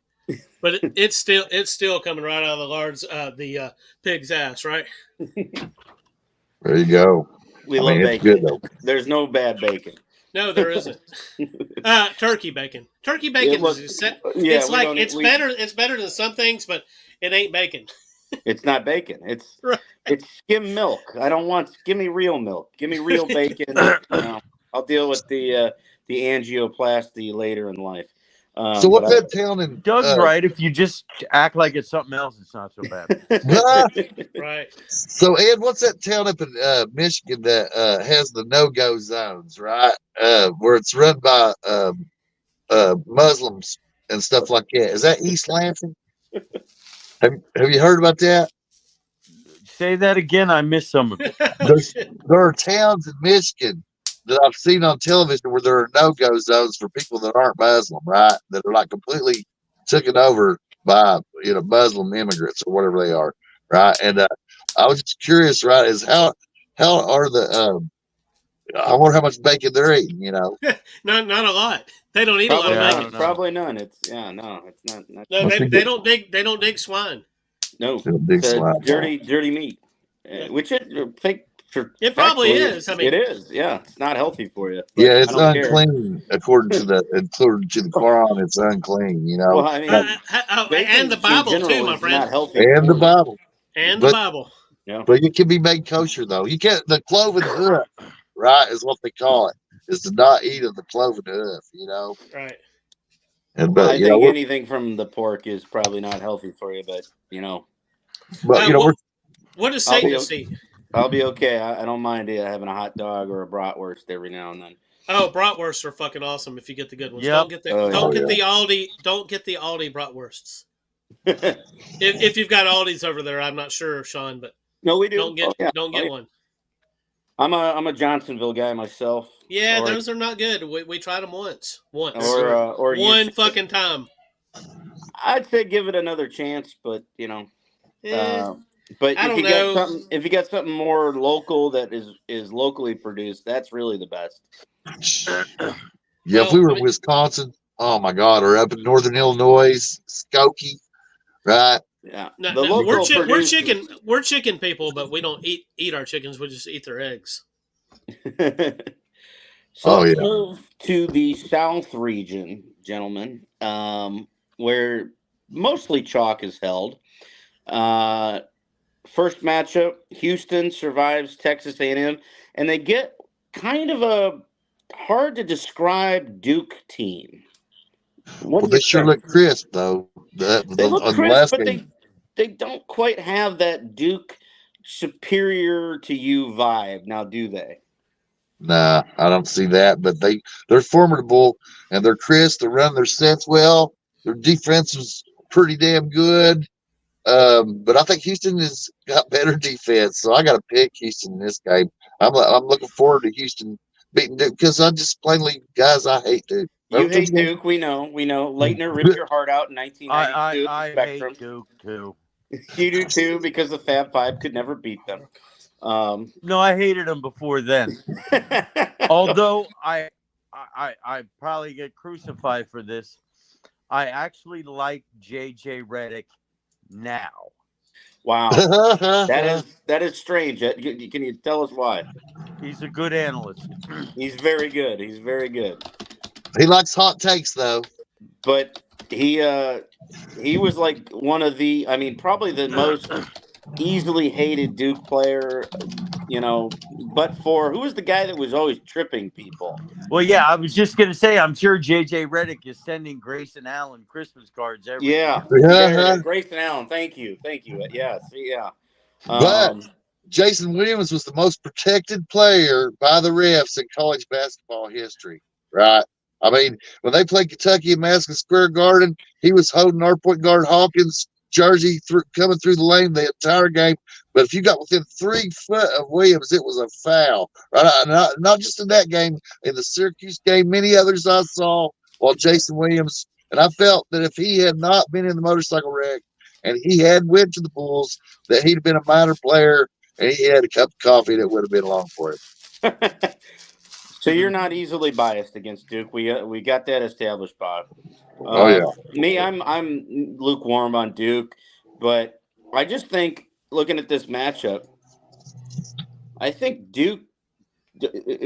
But it's still coming right out of the pig's ass, right? There you go. We love bacon. Good, though. There's no bad bacon. No, there isn't. Turkey bacon. Turkey bacon it's better. It's better than some things, but it ain't bacon. It's not bacon. It's skim milk. Give me real milk. Give me real bacon. I'll deal with the angioplasty later in life. So what's that town in? Doug's right. If you just act like it's something else, it's not so bad. Right. So Ed, what's that town up in Michigan that has the no-go zones, right? Where it's run by Muslims and stuff like that. Is that East Lansing? Have you heard about that? Say that again. I missed some of it. There are towns in Michigan that I've seen on television where there are no-go zones for people that aren't Muslim, right? That are like completely taken over by Muslim immigrants or whatever they are, right? And I was just curious, right? Is how are the I wonder how much bacon they're eating, not a lot. They don't eat a lot of bacon. Probably none. It's not. No, they don't dig. They don't dig swine. No, big swine. dirty meat, which it probably is. I mean, it is. Yeah, it's not healthy for you. Yeah, it's unclean according to the Quran. It's unclean. Well, I mean, and the Bible too, my friend. Not healthy and the Bible. The Bible. Yeah. But it can be made kosher though. You can't. The cloven hoof, right, is what they call it. Is to not eat of the cloven hoof. Right. And but I think anything from the pork is probably not healthy for you, but But what does Satanists eat? I'll be okay. I don't mind having a hot dog or a bratwurst every now and then. Oh, bratwursts are fucking awesome if you get the good ones. Yep. Don't get the Aldi. Don't get the Aldi bratwursts. if you've got Aldi's over there, I'm not sure, Sean, but no, we do. Don't get one. I'm a Johnsonville guy myself. Yeah, those are not good. We tried them once, or one fucking time. I'd say give it another chance, but but I don't know. If you got something more local that is locally produced, that's really the best. If we were in Wisconsin, oh my God, or up in northern Illinois, Skokie, right? Yeah, we're chicken people, but we don't eat our chickens. We just eat their eggs. So let's move to the South region, gentlemen, where mostly chalk is held. First matchup, Houston survives Texas A&M, and they get kind of a hard to describe Duke team. They sure look crisp, though. They look crisp, but they don't quite have that Duke superior to you vibe. Now, do they? Nah, I don't see that. But they're formidable, and they're crisp. They run their sets well. Their defense is pretty damn good. But I think Houston has got better defense, so I got to pick Houston in this game. I'm looking forward to Houston beating Duke because I just plainly, guys, I hate Duke. You hate Duke, we know. Leitner ripped your heart out in 1992. I hate Duke too. You do too, because the Fab Five could never beat them. No, I hated them before then. Although I probably get crucified for this. I actually like J.J. Redick now. Wow, that is strange. Can you tell us why? He's a good analyst. He's very good. He likes hot takes, though. But he was like one of the, probably the most easily hated Duke player, but for who was the guy that was always tripping people? Well, yeah, I was just going to say, I'm sure J.J. Redick is sending Grayson Allen Christmas cards every year. Yeah. Grayson Allen, thank you. Yeah. But Jason Williams was the most protected player by the refs in college basketball history, right? When they played Kentucky in Madison Square Garden, he was holding our point guard Hawkins' jersey coming through the lane the entire game. But if you got within 3 foot of Williams, it was a foul, right? Not just in that game, in the Syracuse game, many others I saw while Jason Williams. And I felt that if he had not been in the motorcycle wreck and he had went to the Bulls, that he'd have been a minor player and he had a cup of coffee that would have been long for him. So you're not easily biased against Duke. We got that established, Bob. Me, I'm lukewarm on Duke, but I just think looking at this matchup, I think Duke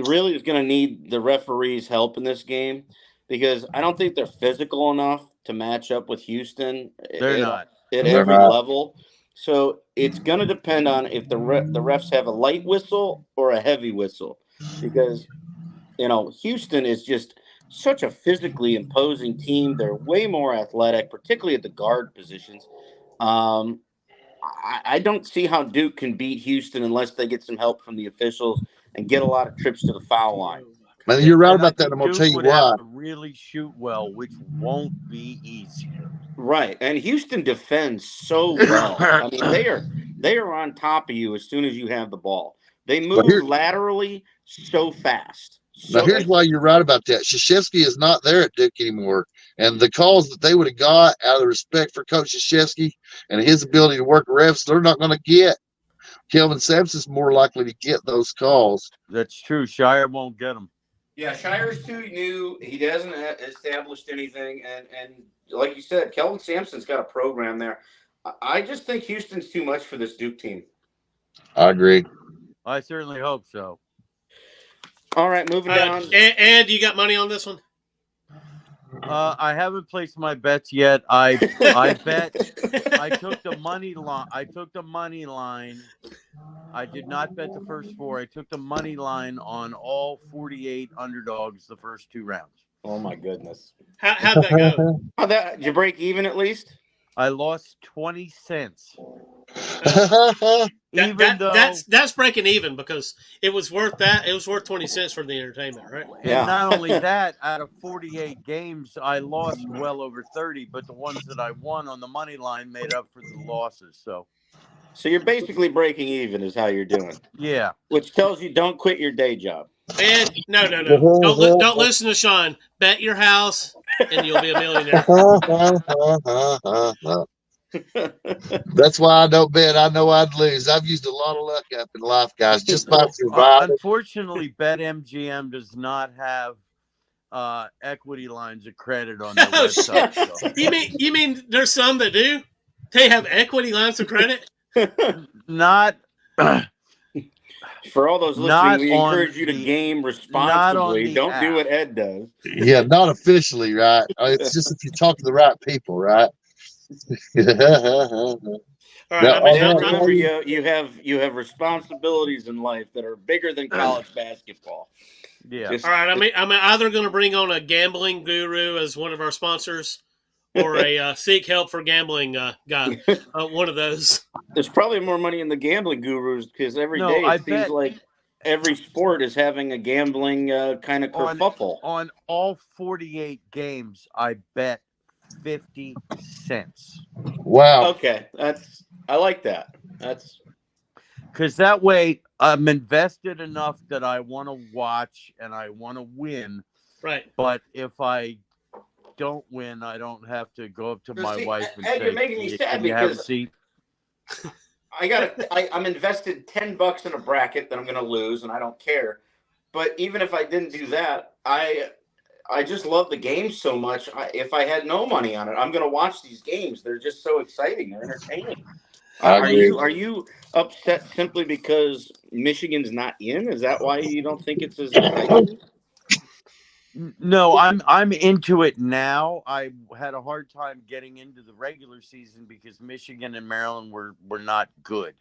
really is going to need the referee's help in this game because I don't think they're physical enough to match up with Houston. They're not at every level. So it's going to depend on if the refs have a light whistle or a heavy whistle, because Houston is just such a physically imposing team. They're way more athletic, particularly at the guard positions. I don't see how Duke can beat Houston unless they get some help from the officials and get a lot of trips to the foul line. Man, you're right And I about that. think I'm going to Duke tell you would have why. to really shoot well, which won't be easy. Right, and Houston defends so well. I mean, they are on top of you as soon as you have the ball. They But move laterally so fast. Now, So here's why you're right about that. Krzyzewski is not there at Duke anymore. And the calls that they would have got out of respect for Coach Krzyzewski and his ability to work refs, they're not going to get. Kelvin Sampson's more likely to get those calls. That's true. Shire won't get them. Yeah, Shire's too new. He hasn't established anything, and like you said, Kelvin Sampson's got a program there. I just think Houston's too much for this Duke team. I agree. I certainly hope so. All right, moving down. And you got money on this one? I haven't placed my bets yet. I bet I took the money line. I did not bet the first 4. I took the money line on all 48 underdogs the first 2 rounds. Oh my goodness! How'd that go? Did you break even at least? I lost 20 cents. That's breaking even because it was worth that. It was worth 20 cents for the entertainment, right? And not only that, out of 48 games, I lost well over 30, but the ones that I won on the money line made up for the losses. So you're basically breaking even is how you're doing. Yeah. Which tells you don't quit your day job. And no. Don't listen to Sean. Bet your house and you'll be a millionaire. That's why I don't bet. I know I'd lose. I've used a lot of luck up in life, guys, just by surviving. Unfortunately, BetMGM does not have equity lines of credit on their website. So. You mean there's some that do? They have equity lines of credit? Not for all those listening, we encourage you to game responsibly. Don't do what Ed does. Yeah, not officially, right? It's just if you talk to the right people, right? All right, remember, you have responsibilities in life that are bigger than college basketball. Yeah. All right. I'm either going to bring on a gambling guru as one of our sponsors, or a seek help for gambling guy. One of those. There's probably more money in the gambling gurus because every day it seems like every sport is having a gambling kind of kerfuffle. On all 48 games, I bet 50 cents. Wow. Okay, I like that. That's because that way I'm invested enough that I want to watch and I want to win. Right. But if I don't win, I don't have to go up to my wife and say, "You're making me sad can you have a seat?" I'm invested $10 in a bracket that I'm going to lose, and I don't care. But even if I didn't do that, I just love the game so much. If I had no money on it, I'm going to watch these games. They're just so exciting. They're entertaining. Are you upset simply because Michigan's not in? Is that why you don't think it's as exciting? No, I'm into it now. I had a hard time getting into the regular season because Michigan and Maryland were not good.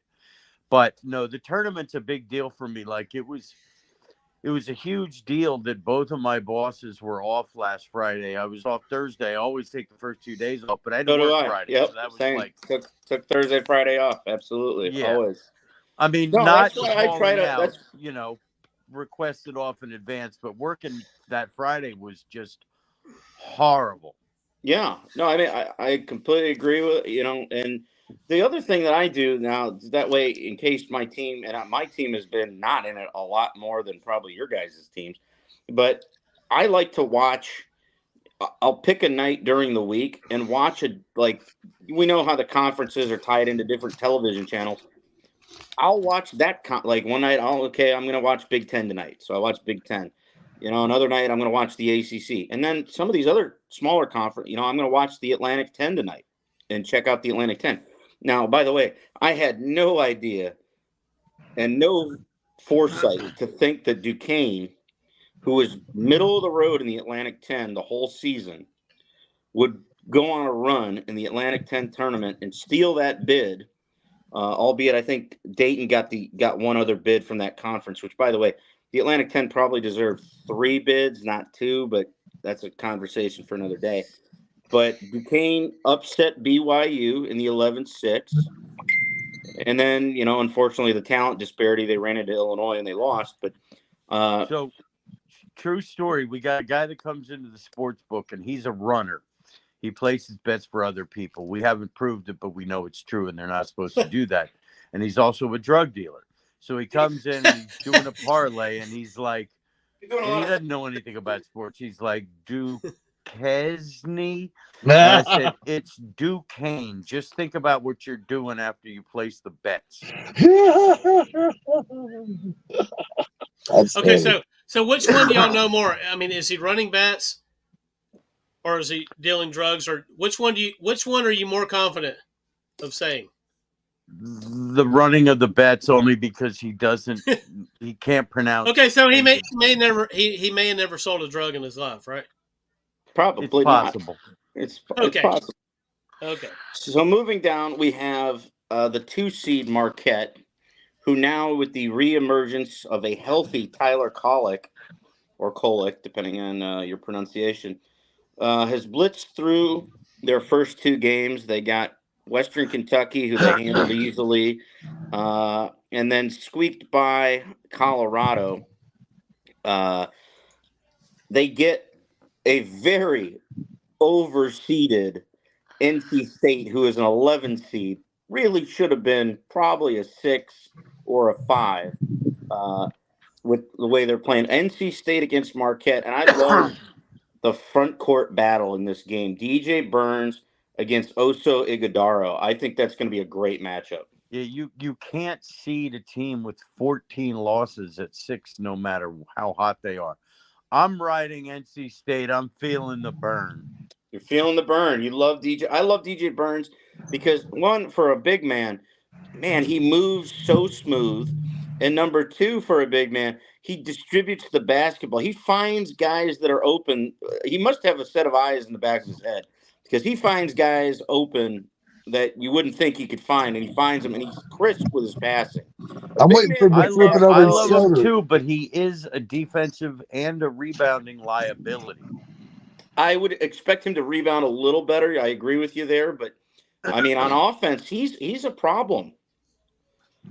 But no, the tournament's a big deal for me. Like it was a huge deal that both of my bosses were off last Friday. I was off Thursday. I always take the first 2 days off, but I didn't work Friday. Yep, so that was same. like took Thursday, Friday off. Absolutely, yeah. Always. I mean, no, not that's why I try to. That's requested off in advance, but working that Friday was just horrible. Yeah, no, I mean, I completely agree with and the other thing that I do now that way, in case my team has been not in it a lot more than probably your guys' teams, but I like to watch. I'll pick a night during the week and watch we know how the conferences are tied into different television channels. I'll watch that one night. I'm going to watch Big Ten tonight. So I watch Big Ten. Another night I'm going to watch the ACC. And then some of these other smaller conference, I'm going to watch the Atlantic 10 tonight and check out the Atlantic 10. Now, by the way, I had no idea and no foresight to think that Duquesne, who was middle of the road in the Atlantic 10 the whole season, would go on a run in the Atlantic 10 tournament and steal that bid. Albeit, I think Dayton got one other bid from that conference. Which, by the way, The Atlantic 10 probably deserved 3 bids, not 2, but that's a conversation for another day. But Duquesne upset BYU in the 11-6. And then, unfortunately, the talent disparity, they ran into Illinois and they lost. But so, true story. We got a guy that comes into the sports book, and he's a runner. He places bets for other people. We haven't proved it, but we know it's true, and they're not supposed to do that. And he's also a drug dealer. So he comes in and he's doing a parlay, and he's like, and he doesn't know anything about sports. He's like, Duquesne? And I said, it's Duquesne. Just think about what you're doing after you place the bets. Okay, so which one do y'all know more? I mean, is he running bets, or is he dealing drugs, or which one are you more confident of saying? The running of the bets, only because he can't pronounce. Okay, so he may have never sold a drug in his life, right? Probably it's possible. Not. It's possible. Okay. So moving down, we have the 2 seed Marquette, who now, with the reemergence of a healthy Tyler Kolek, or Kolek, depending on your pronunciation, has blitzed through their first 2 games. They got Western Kentucky, who they handled easily, and then squeaked by Colorado. They get a very overseeded NC State, who is an 11 seed, really should have been probably a 6 or a 5 with the way they're playing. NC State against Marquette, and I love the front court battle in this game. DJ Burns against Oso Ighodaro. I think that's going to be a great matchup. Yeah, you can't seed a team with 14 losses at 6, no matter how hot they are. I'm riding NC State. I'm feeling the burn. You're feeling the burn. You love DJ. I love DJ Burns because, one, for a big man, he moves so smooth. And number 2, for a big man, he distributes the basketball. He finds guys that are open. He must have a set of eyes in the back of his head because he finds guys open that you wouldn't think he could find, and he finds them, and he's crisp with his passing. I'm waiting for him to flip it over his shoulder. Him too, but he is a defensive and a rebounding liability. I would expect him to rebound a little better. I agree with you there, but I mean, on offense, he's a problem.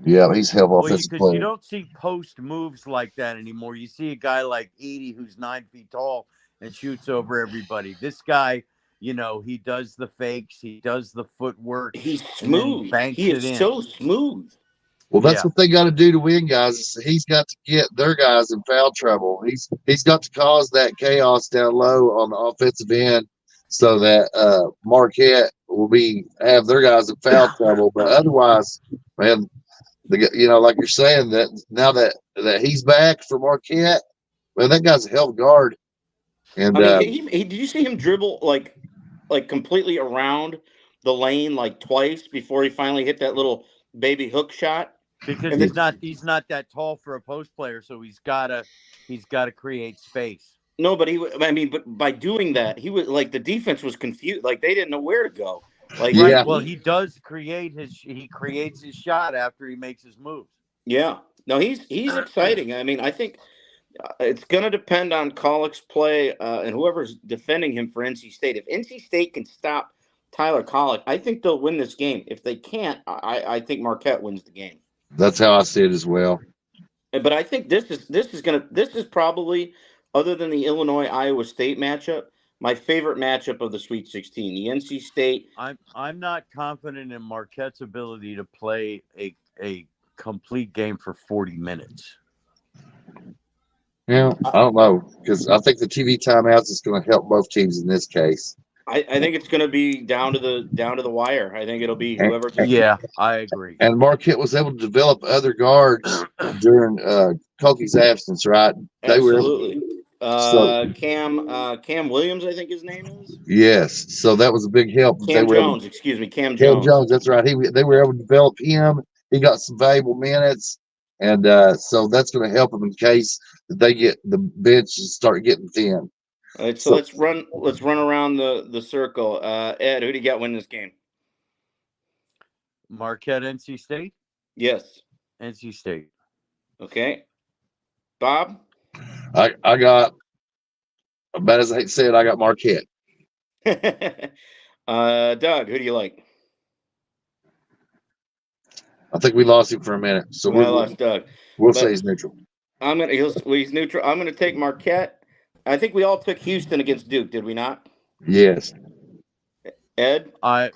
Yeah, he's hell offensive player. Because you don't see post moves like that anymore. You see a guy like Edie, who's 9 feet tall and shoots over everybody. This guy, he does the fakes, he does the footwork. He's smooth. He is so smooth. Well, that's what they got to do to win, guys. Is he's got to get their guys in foul trouble. He's got to cause that chaos down low on the offensive end, so that Marquette will have their guys in foul trouble. But otherwise, man, like you're saying, that now that he's back for Marquette, man, that guy's a hell of a guard. And did you see him dribble like completely around the lane like twice before he finally hit that little baby hook shot? Because he's not that tall for a post player, so he's gotta create space. No, but but by doing that, he was like, the defense was confused, like they didn't know where to go. Like, well, he does creates his shot after he makes his moves. Yeah, no, he's exciting. I mean, I think it's going to depend on Kolek's play and whoever's defending him for NC State. If NC State can stop Tyler Kolek, I think they'll win this game. If they can't, I think Marquette wins the game. That's how I see it as well. But I think this is probably, other than the Illinois-Iowa State matchup, my favorite matchup of the Sweet 16. The NC State. I'm not confident in Marquette's ability to play a complete game for 40 minutes. Yeah, I don't know, because I think the TV timeouts is going to help both teams in this case. I think it's going to be down to the wire. I think it'll be whoever. Yeah, I agree. And Marquette was able to develop other guards during Koke's absence, right? Absolutely. Cam Williams, I think his name is. Yes, so that was a big help. Cam Jones. Cam Jones, that's right. They were able to develop him. He got some valuable minutes, and so that's going to help them in case that they get the bench and start getting thin. All right, so let's run around the circle. Ed, who do you got win this game? Marquette, NC State? Yes. NC State. Okay. Bob? I got, about as I said, I got Marquette. Doug, who do you like? I think we lost him for a minute, so I lost Doug. We'll say he's neutral. He's neutral. I'm gonna take Marquette. I think we all took Houston against Duke, did we not? Yes. Ed? I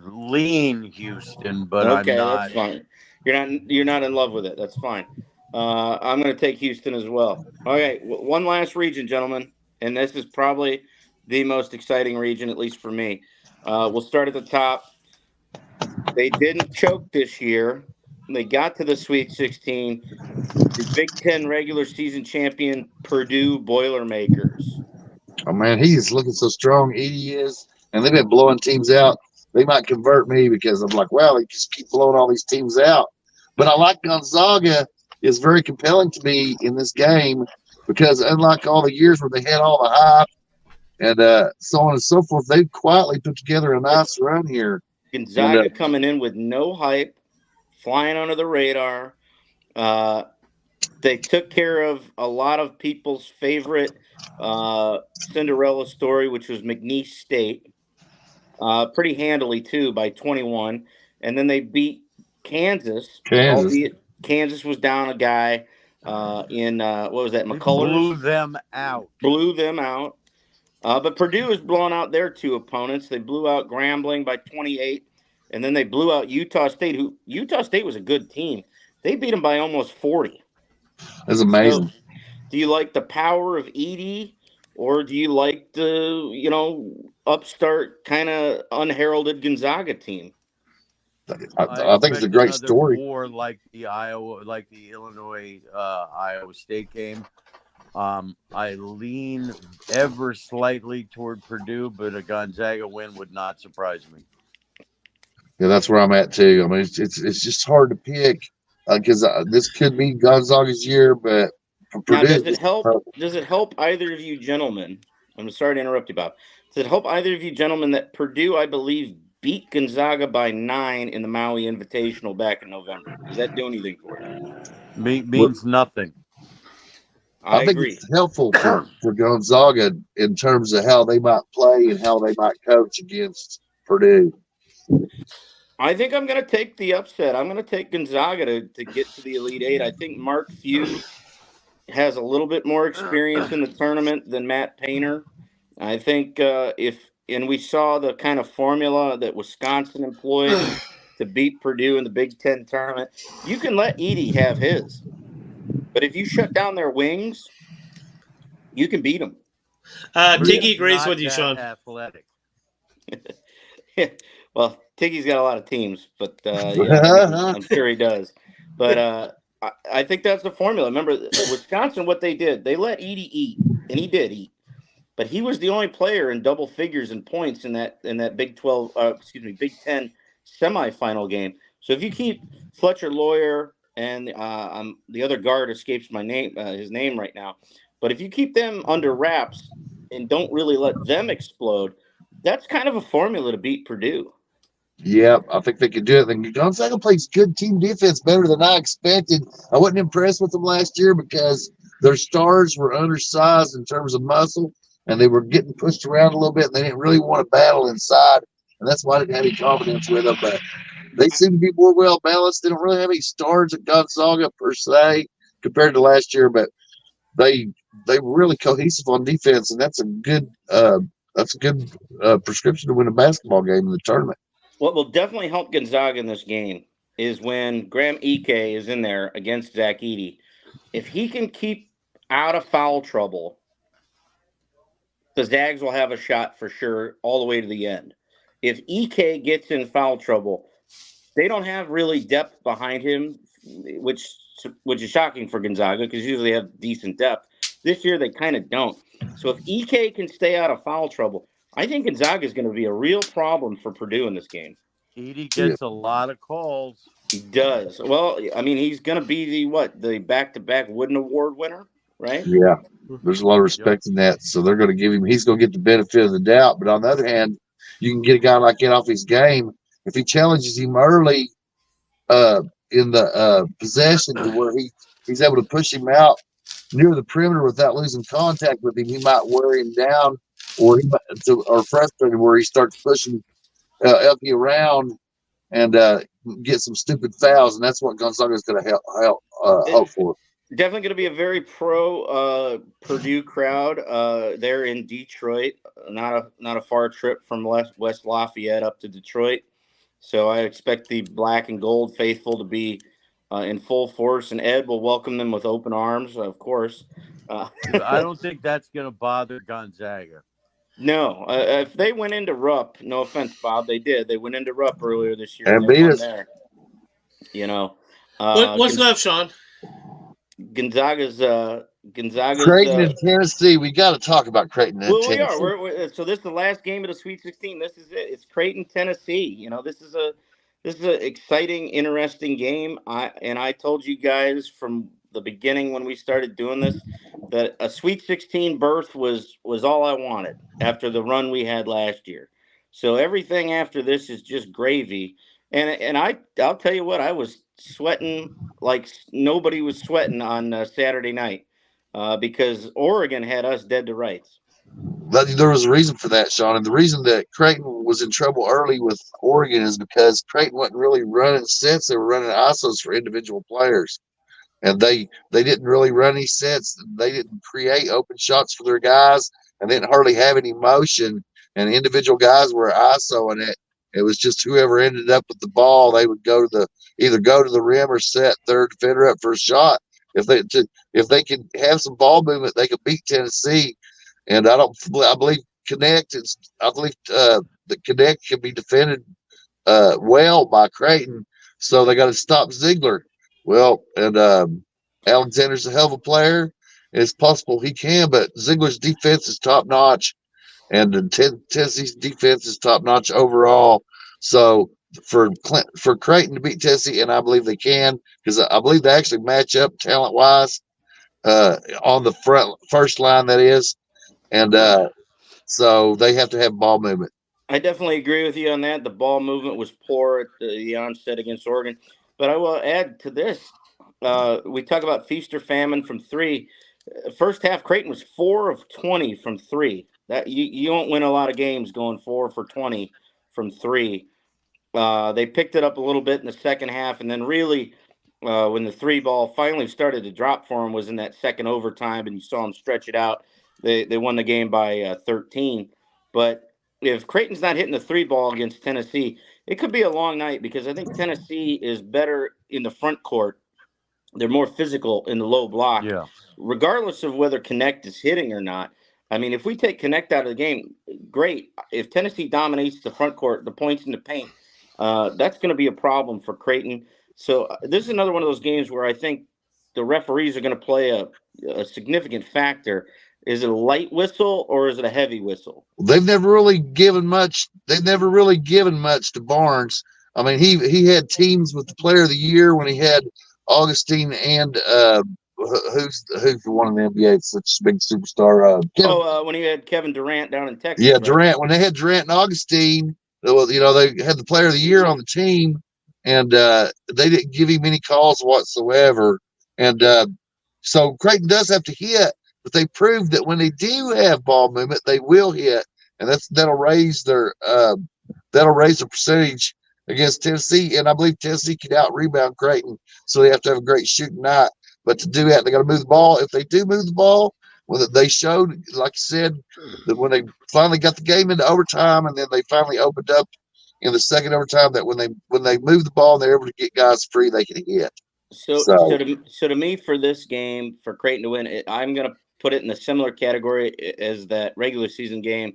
lean Houston, but okay, I'm not. That's fine. You're not in love with it. That's fine. I'm going to take Houston as well. Okay, one last region, gentlemen, and this is probably the most exciting region, at least for me. We'll start at the top. They didn't choke this year. They got to the Sweet 16. The Big Ten regular season champion Purdue Boilermakers. Oh man, he is looking so strong. Edie is, and they've been blowing teams out. They might convert me because I'm like, well, they just keep blowing all these teams out. But I like Gonzaga is very compelling to me in this game because unlike all the years where they had all the hype and so on and so forth, they've quietly put together a nice run here. Gonzaga coming in with no hype, flying under the radar. They took care of a lot of people's favorite Cinderella story, which was McNeese State, pretty handily too, by 21. And then they beat Kansas. Albeit Kansas was down a guy in what was that? McCullers. Blew them out. But Purdue is blowing out their two opponents. They blew out Grambling by 28, and then they blew out Utah State. Utah State was a good team. They beat them by almost 40. That's amazing. So, do you like the power of Edie, or do you like the upstart kind of unheralded Gonzaga team? I think it's a great story. War like the Illinois Iowa State game. I lean ever slightly toward Purdue, but a Gonzaga win would not surprise me. Yeah, that's where I'm at too. I mean, it's just hard to pick because this could be Gonzaga's year, but for Purdue, now, does it help either of you gentlemen? I'm sorry to interrupt you, Bob. Does it help either of you gentlemen that Purdue, I believe, beat Gonzaga by 9 in the Maui Invitational back in November? Does that do anything for you? Means nothing. I think agree. It's helpful for Gonzaga in terms of how they might play and how they might coach against Purdue. I think I'm going to take the upset. I'm going to take Gonzaga to get to the Elite Eight. I think Mark Few has a little bit more experience in the tournament than Matt Painter. I think and we saw the kind of formula that Wisconsin employed to beat Purdue in the Big Ten tournament. You can let Edie have his. But if you shut down their wings, you can beat them. Tiggy agrees with you, Sean. Athletic. Well, Tiggy's got a lot of teams, but I'm sure he does. But I think that's the formula. Remember, Wisconsin, what they did, they let Edie eat, and he did eat. But he was the only player in double figures in points in that Big 10 semifinal game. So if you keep Fletcher Lawyer and the other guard escapes his name right now, but if you keep them under wraps and don't really let them explode, that's kind of a formula to beat Purdue. Yeah, I think they could do it. And Gonzaga plays good team defense better than I expected. I wasn't impressed with them last year because their stars were undersized in terms of muscle, and they were getting pushed around a little bit, and they didn't really want to battle inside, and that's why I didn't have any confidence with them. But they seem to be more well balanced. They don't really have any stars at Gonzaga per se compared to last year, but they were really cohesive on defense, and that's a good prescription to win a basketball game in the tournament. What will definitely help Gonzaga in this game is when Graham Ike is in there against Zach Edey. If he can keep out of foul trouble, the Zags will have a shot for sure all the way to the end. If Ike gets in foul trouble, they don't have really depth behind him, which is shocking for Gonzaga because usually they have decent depth. This year they kind of don't. So if Ike can stay out of foul trouble, I think Gonzaga is going to be a real problem for Purdue in this game. Edie gets a lot of calls. He does. Well, I mean, he's going to be the back-to-back Wooden Award winner, right? Yeah, there's a lot of respect in that. So they're going to he's going to get the benefit of the doubt. But on the other hand, you can get a guy like that off his game. If he challenges him early in the possession to where he's able to push him out near the perimeter without losing contact with him, he might wear him down, or or frustrate him where he starts pushing Elkie around and get some stupid fouls, and that's what Gonzaga is going to hope for. Definitely going to be a very pro Purdue crowd there in Detroit. Not a far trip from West Lafayette up to Detroit. So I expect the black and gold faithful to be in full force, and Ed will welcome them with open arms, of course. I don't think that's going to bother Gonzaga. No, if they went into Rupp, no offense, Bob, they did. They went into Rupp earlier this year and they beat won us there. You know, what's left, Sean? Gonzaga's Creighton and Tennessee. We got to talk about Creighton and well, Tennessee. we are. So this is the last game of the Sweet 16. This is it. It's Creighton, Tennessee. You know, this is an exciting, interesting game. I told you guys from the beginning when we started doing this that a Sweet 16 berth was all I wanted after the run we had last year. So everything after this is just gravy. And I'll tell you what, I was sweating like nobody was sweating on Saturday night because Oregon had us dead to rights. There was a reason for that, Sean. And the reason that Creighton was in trouble early with Oregon is because Creighton wasn't really running sets. They were running ISOs for individual players. And they didn't really run any sets. They didn't create open shots for their guys, and they didn't hardly have any motion. And individual guys were ISOing it. It was just whoever ended up with the ball, they would either go to the rim or set third defender up for a shot. If they could have some ball movement, they could beat Tennessee. And I believe the Connect can be defended well by Creighton, so they got to stop Ziegler. Well, and Alexander's a hell of a player. It's possible he can, but Ziegler's defense is top notch, and Tennessee's defense is top notch overall. So for Creighton to beat Tennessee, and I believe they can, because I believe they actually match up talent wise on the first line, that is, and so they have to have ball movement. I definitely agree with you on that. The ball movement was poor at the onset against Oregon. But I will add to this. We talk about feast or famine from three. First half, Creighton was 4 of 20 from three. That you won't win a lot of games going 4 for 20 from three. They picked it up a little bit in the second half, and then really when the three ball finally started to drop for them was in that second overtime, and you saw them stretch it out. They won the game by 13. But if Creighton's not hitting the three ball against Tennessee, it could be a long night because I think Tennessee is better in the front court. They're more physical in the low block, regardless of whether Connect is hitting or not. I mean, if we take Connect out of the game, great. If Tennessee dominates the front court, the points in the paint, that's going to be a problem for Creighton. So this is another one of those games where I think the referees are going to play a significant factor. Is it a light whistle or is it a heavy whistle? They've never really given much. To Barnes. I mean, he had teams with the Player of the Year when he had Augustine and who's the one in the NBA, such a big superstar. When he had Kevin Durant down in Texas. Yeah, right? Durant. When they had Durant and Augustine, they had the Player of the Year on the team, and they didn't give him any calls whatsoever. And so Creighton does have to hit. But they proved that when they do have ball movement, they will hit, and that'll raise their percentage against Tennessee. And I believe Tennessee can out rebound Creighton, so they have to have a great shooting night. But to do that, they got to move the ball. If they do move the ball, well, they showed, like you said, that when they finally got the game into overtime, and then they finally opened up in the second overtime, that when they move the ball and they're able to get guys free, they can hit. So to me, for this game, for Creighton to win, I'm going to put it in a similar category as that regular season game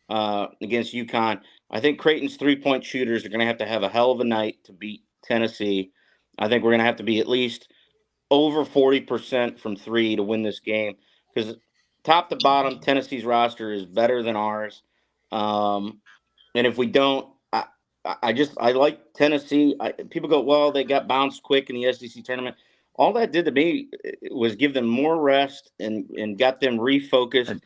against UConn. I think Creighton's three-point shooters are going to have a hell of a night to beat Tennessee. I think we're going to have to be at least over 40% from three to win this game because top to bottom, Tennessee's roster is better than ours. And if we don't, I like Tennessee. People go, well, they got bounced quick in the SEC tournament. All that did to me was give them more rest and got them refocused.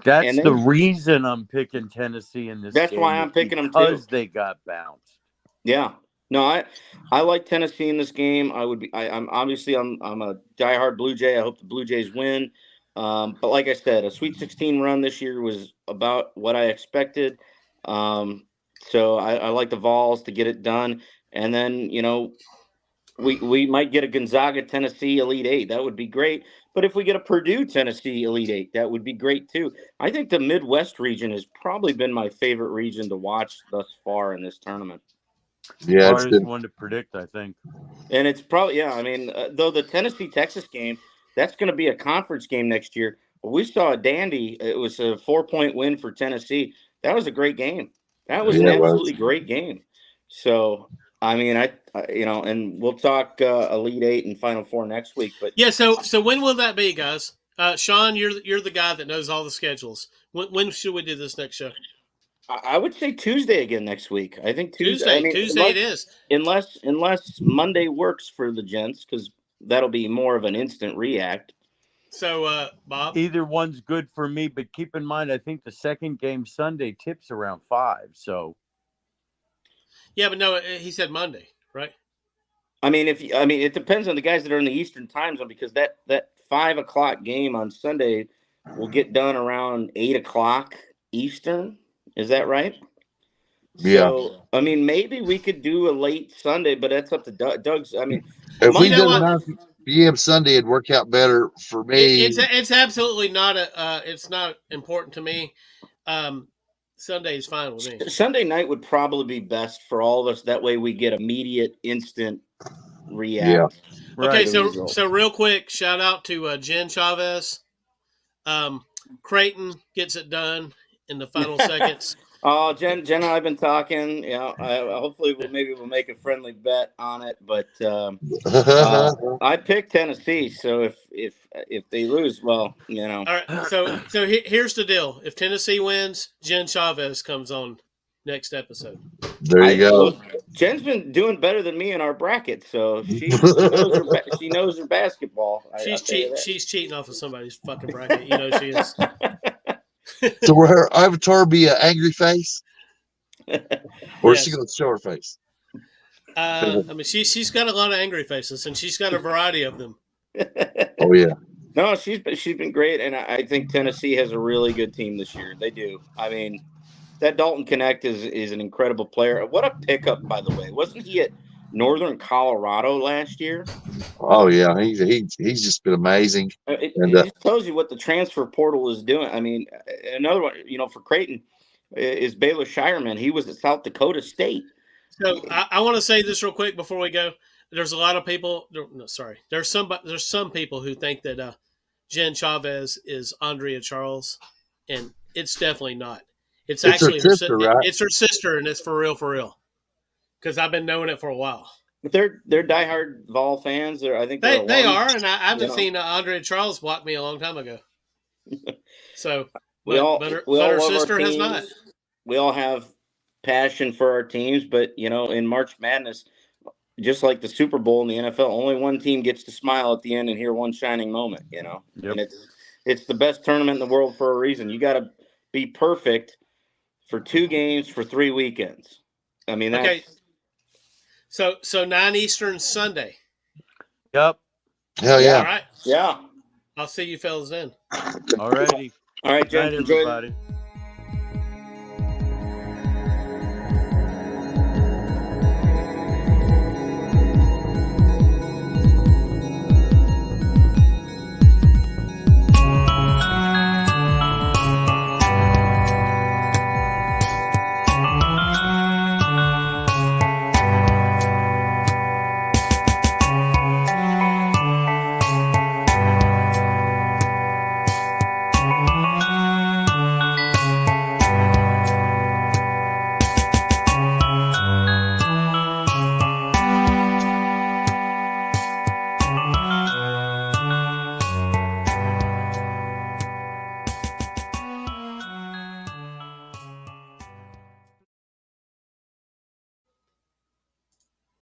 That's the reason I'm picking Tennessee in this game. That's why I'm picking them too. Because they got bounced. Yeah. No, I like Tennessee in this game. I'm obviously I'm a diehard Blue Jay. I hope the Blue Jays win. But like I said, a Sweet 16 run this year was about what I expected. So I like the Vols to get it done, and then we might get a Gonzaga Tennessee Elite Eight. That would be great. But if we get a Purdue Tennessee Elite Eight, that would be great too. I think the Midwest region has probably been my favorite region to watch thus far in this tournament. Yeah, it's hardest been. one to predict, I think. And it's probably, I mean, though the Tennessee-Texas game, that's going to be a conference game next year. We saw a dandy. It was a 4-point win for Tennessee. That was a great game. That was an Yeah, it was. absolutely great game. So, I mean, and we'll talk Elite Eight and Final Four next week. But Yeah, so when will that be, guys? Sean, you're the guy that knows all the schedules. When should we do this next show? I would say Tuesday again next week. I think Tuesday. Tuesday it is. Unless Monday works for the gents, because that'll be more of an instant react. So, Bob? Either one's good for me, but keep in mind, I think the second game Sunday tips around 5. So, yeah, but no, he said Monday, right? I mean, it depends on the guys that are in the Eastern time zone, because that 5 o'clock game on Sunday will get done around 8 o'clock Eastern. Is that right? Yeah. So, I mean, maybe we could do a late Sunday, but that's up to Doug's. I mean, If we You did know a what? 9 p.m. Sunday, it'd work out better for me. It's absolutely not it's not important to me. Sunday is fine with me. Sunday night would probably be best for all of us. That way we get immediate, instant react. Yeah. Okay, Right. so real quick, shout out to Jen Chavez. Creighton gets it done in the final seconds. Oh, Jen and I've been talking. Hopefully we'll make a friendly bet on it. But I picked Tennessee, so if they lose, well, All right, so here's the deal: if Tennessee wins, Jen Chavez comes on next episode. There you go. Well, Jen's been doing better than me in our bracket, so she knows her basketball. She's cheating off of somebody's fucking bracket. You know she is. So will her avatar be an angry face, or is she going to show her face? I mean, she's got a lot of angry faces, and she's got a variety of them. Oh yeah. No, she's been great, and I think Tennessee has a really good team this year. They do. I mean, that Dalton Connect is an incredible player. What a pickup, by the way. Wasn't he at Northern Colorado last year? Oh yeah, he's just been amazing. It just tells you what the transfer portal is doing. I mean, another one, for Creighton is Baylor Shireman. He was at South Dakota State. So I want to say this real quick before we go. There's a lot of people. No, sorry. There's some people who think that Jen Chavez is Andrea Charles, and it's definitely not. It's actually her sister, right? It's her sister, and it's for real. Because I've been knowing it for a while. But they're diehard Vol fans. I think they are, and I haven't seen Andrea Charles block me a long time ago. So, but her sister has not. We all have passion for our teams, but in March Madness, just like the Super Bowl in the NFL, only one team gets to smile at the end and hear one shining moment. Yep. And it's the best tournament in the world for a reason. You got to be perfect for 2 games for 3 weekends. I mean, that's okay. So 9 Eastern Sunday. Yep. Hell yeah. All right. Yeah. I'll see you fellas then. All righty. All right, Jen. Night, Enjoy. everybody.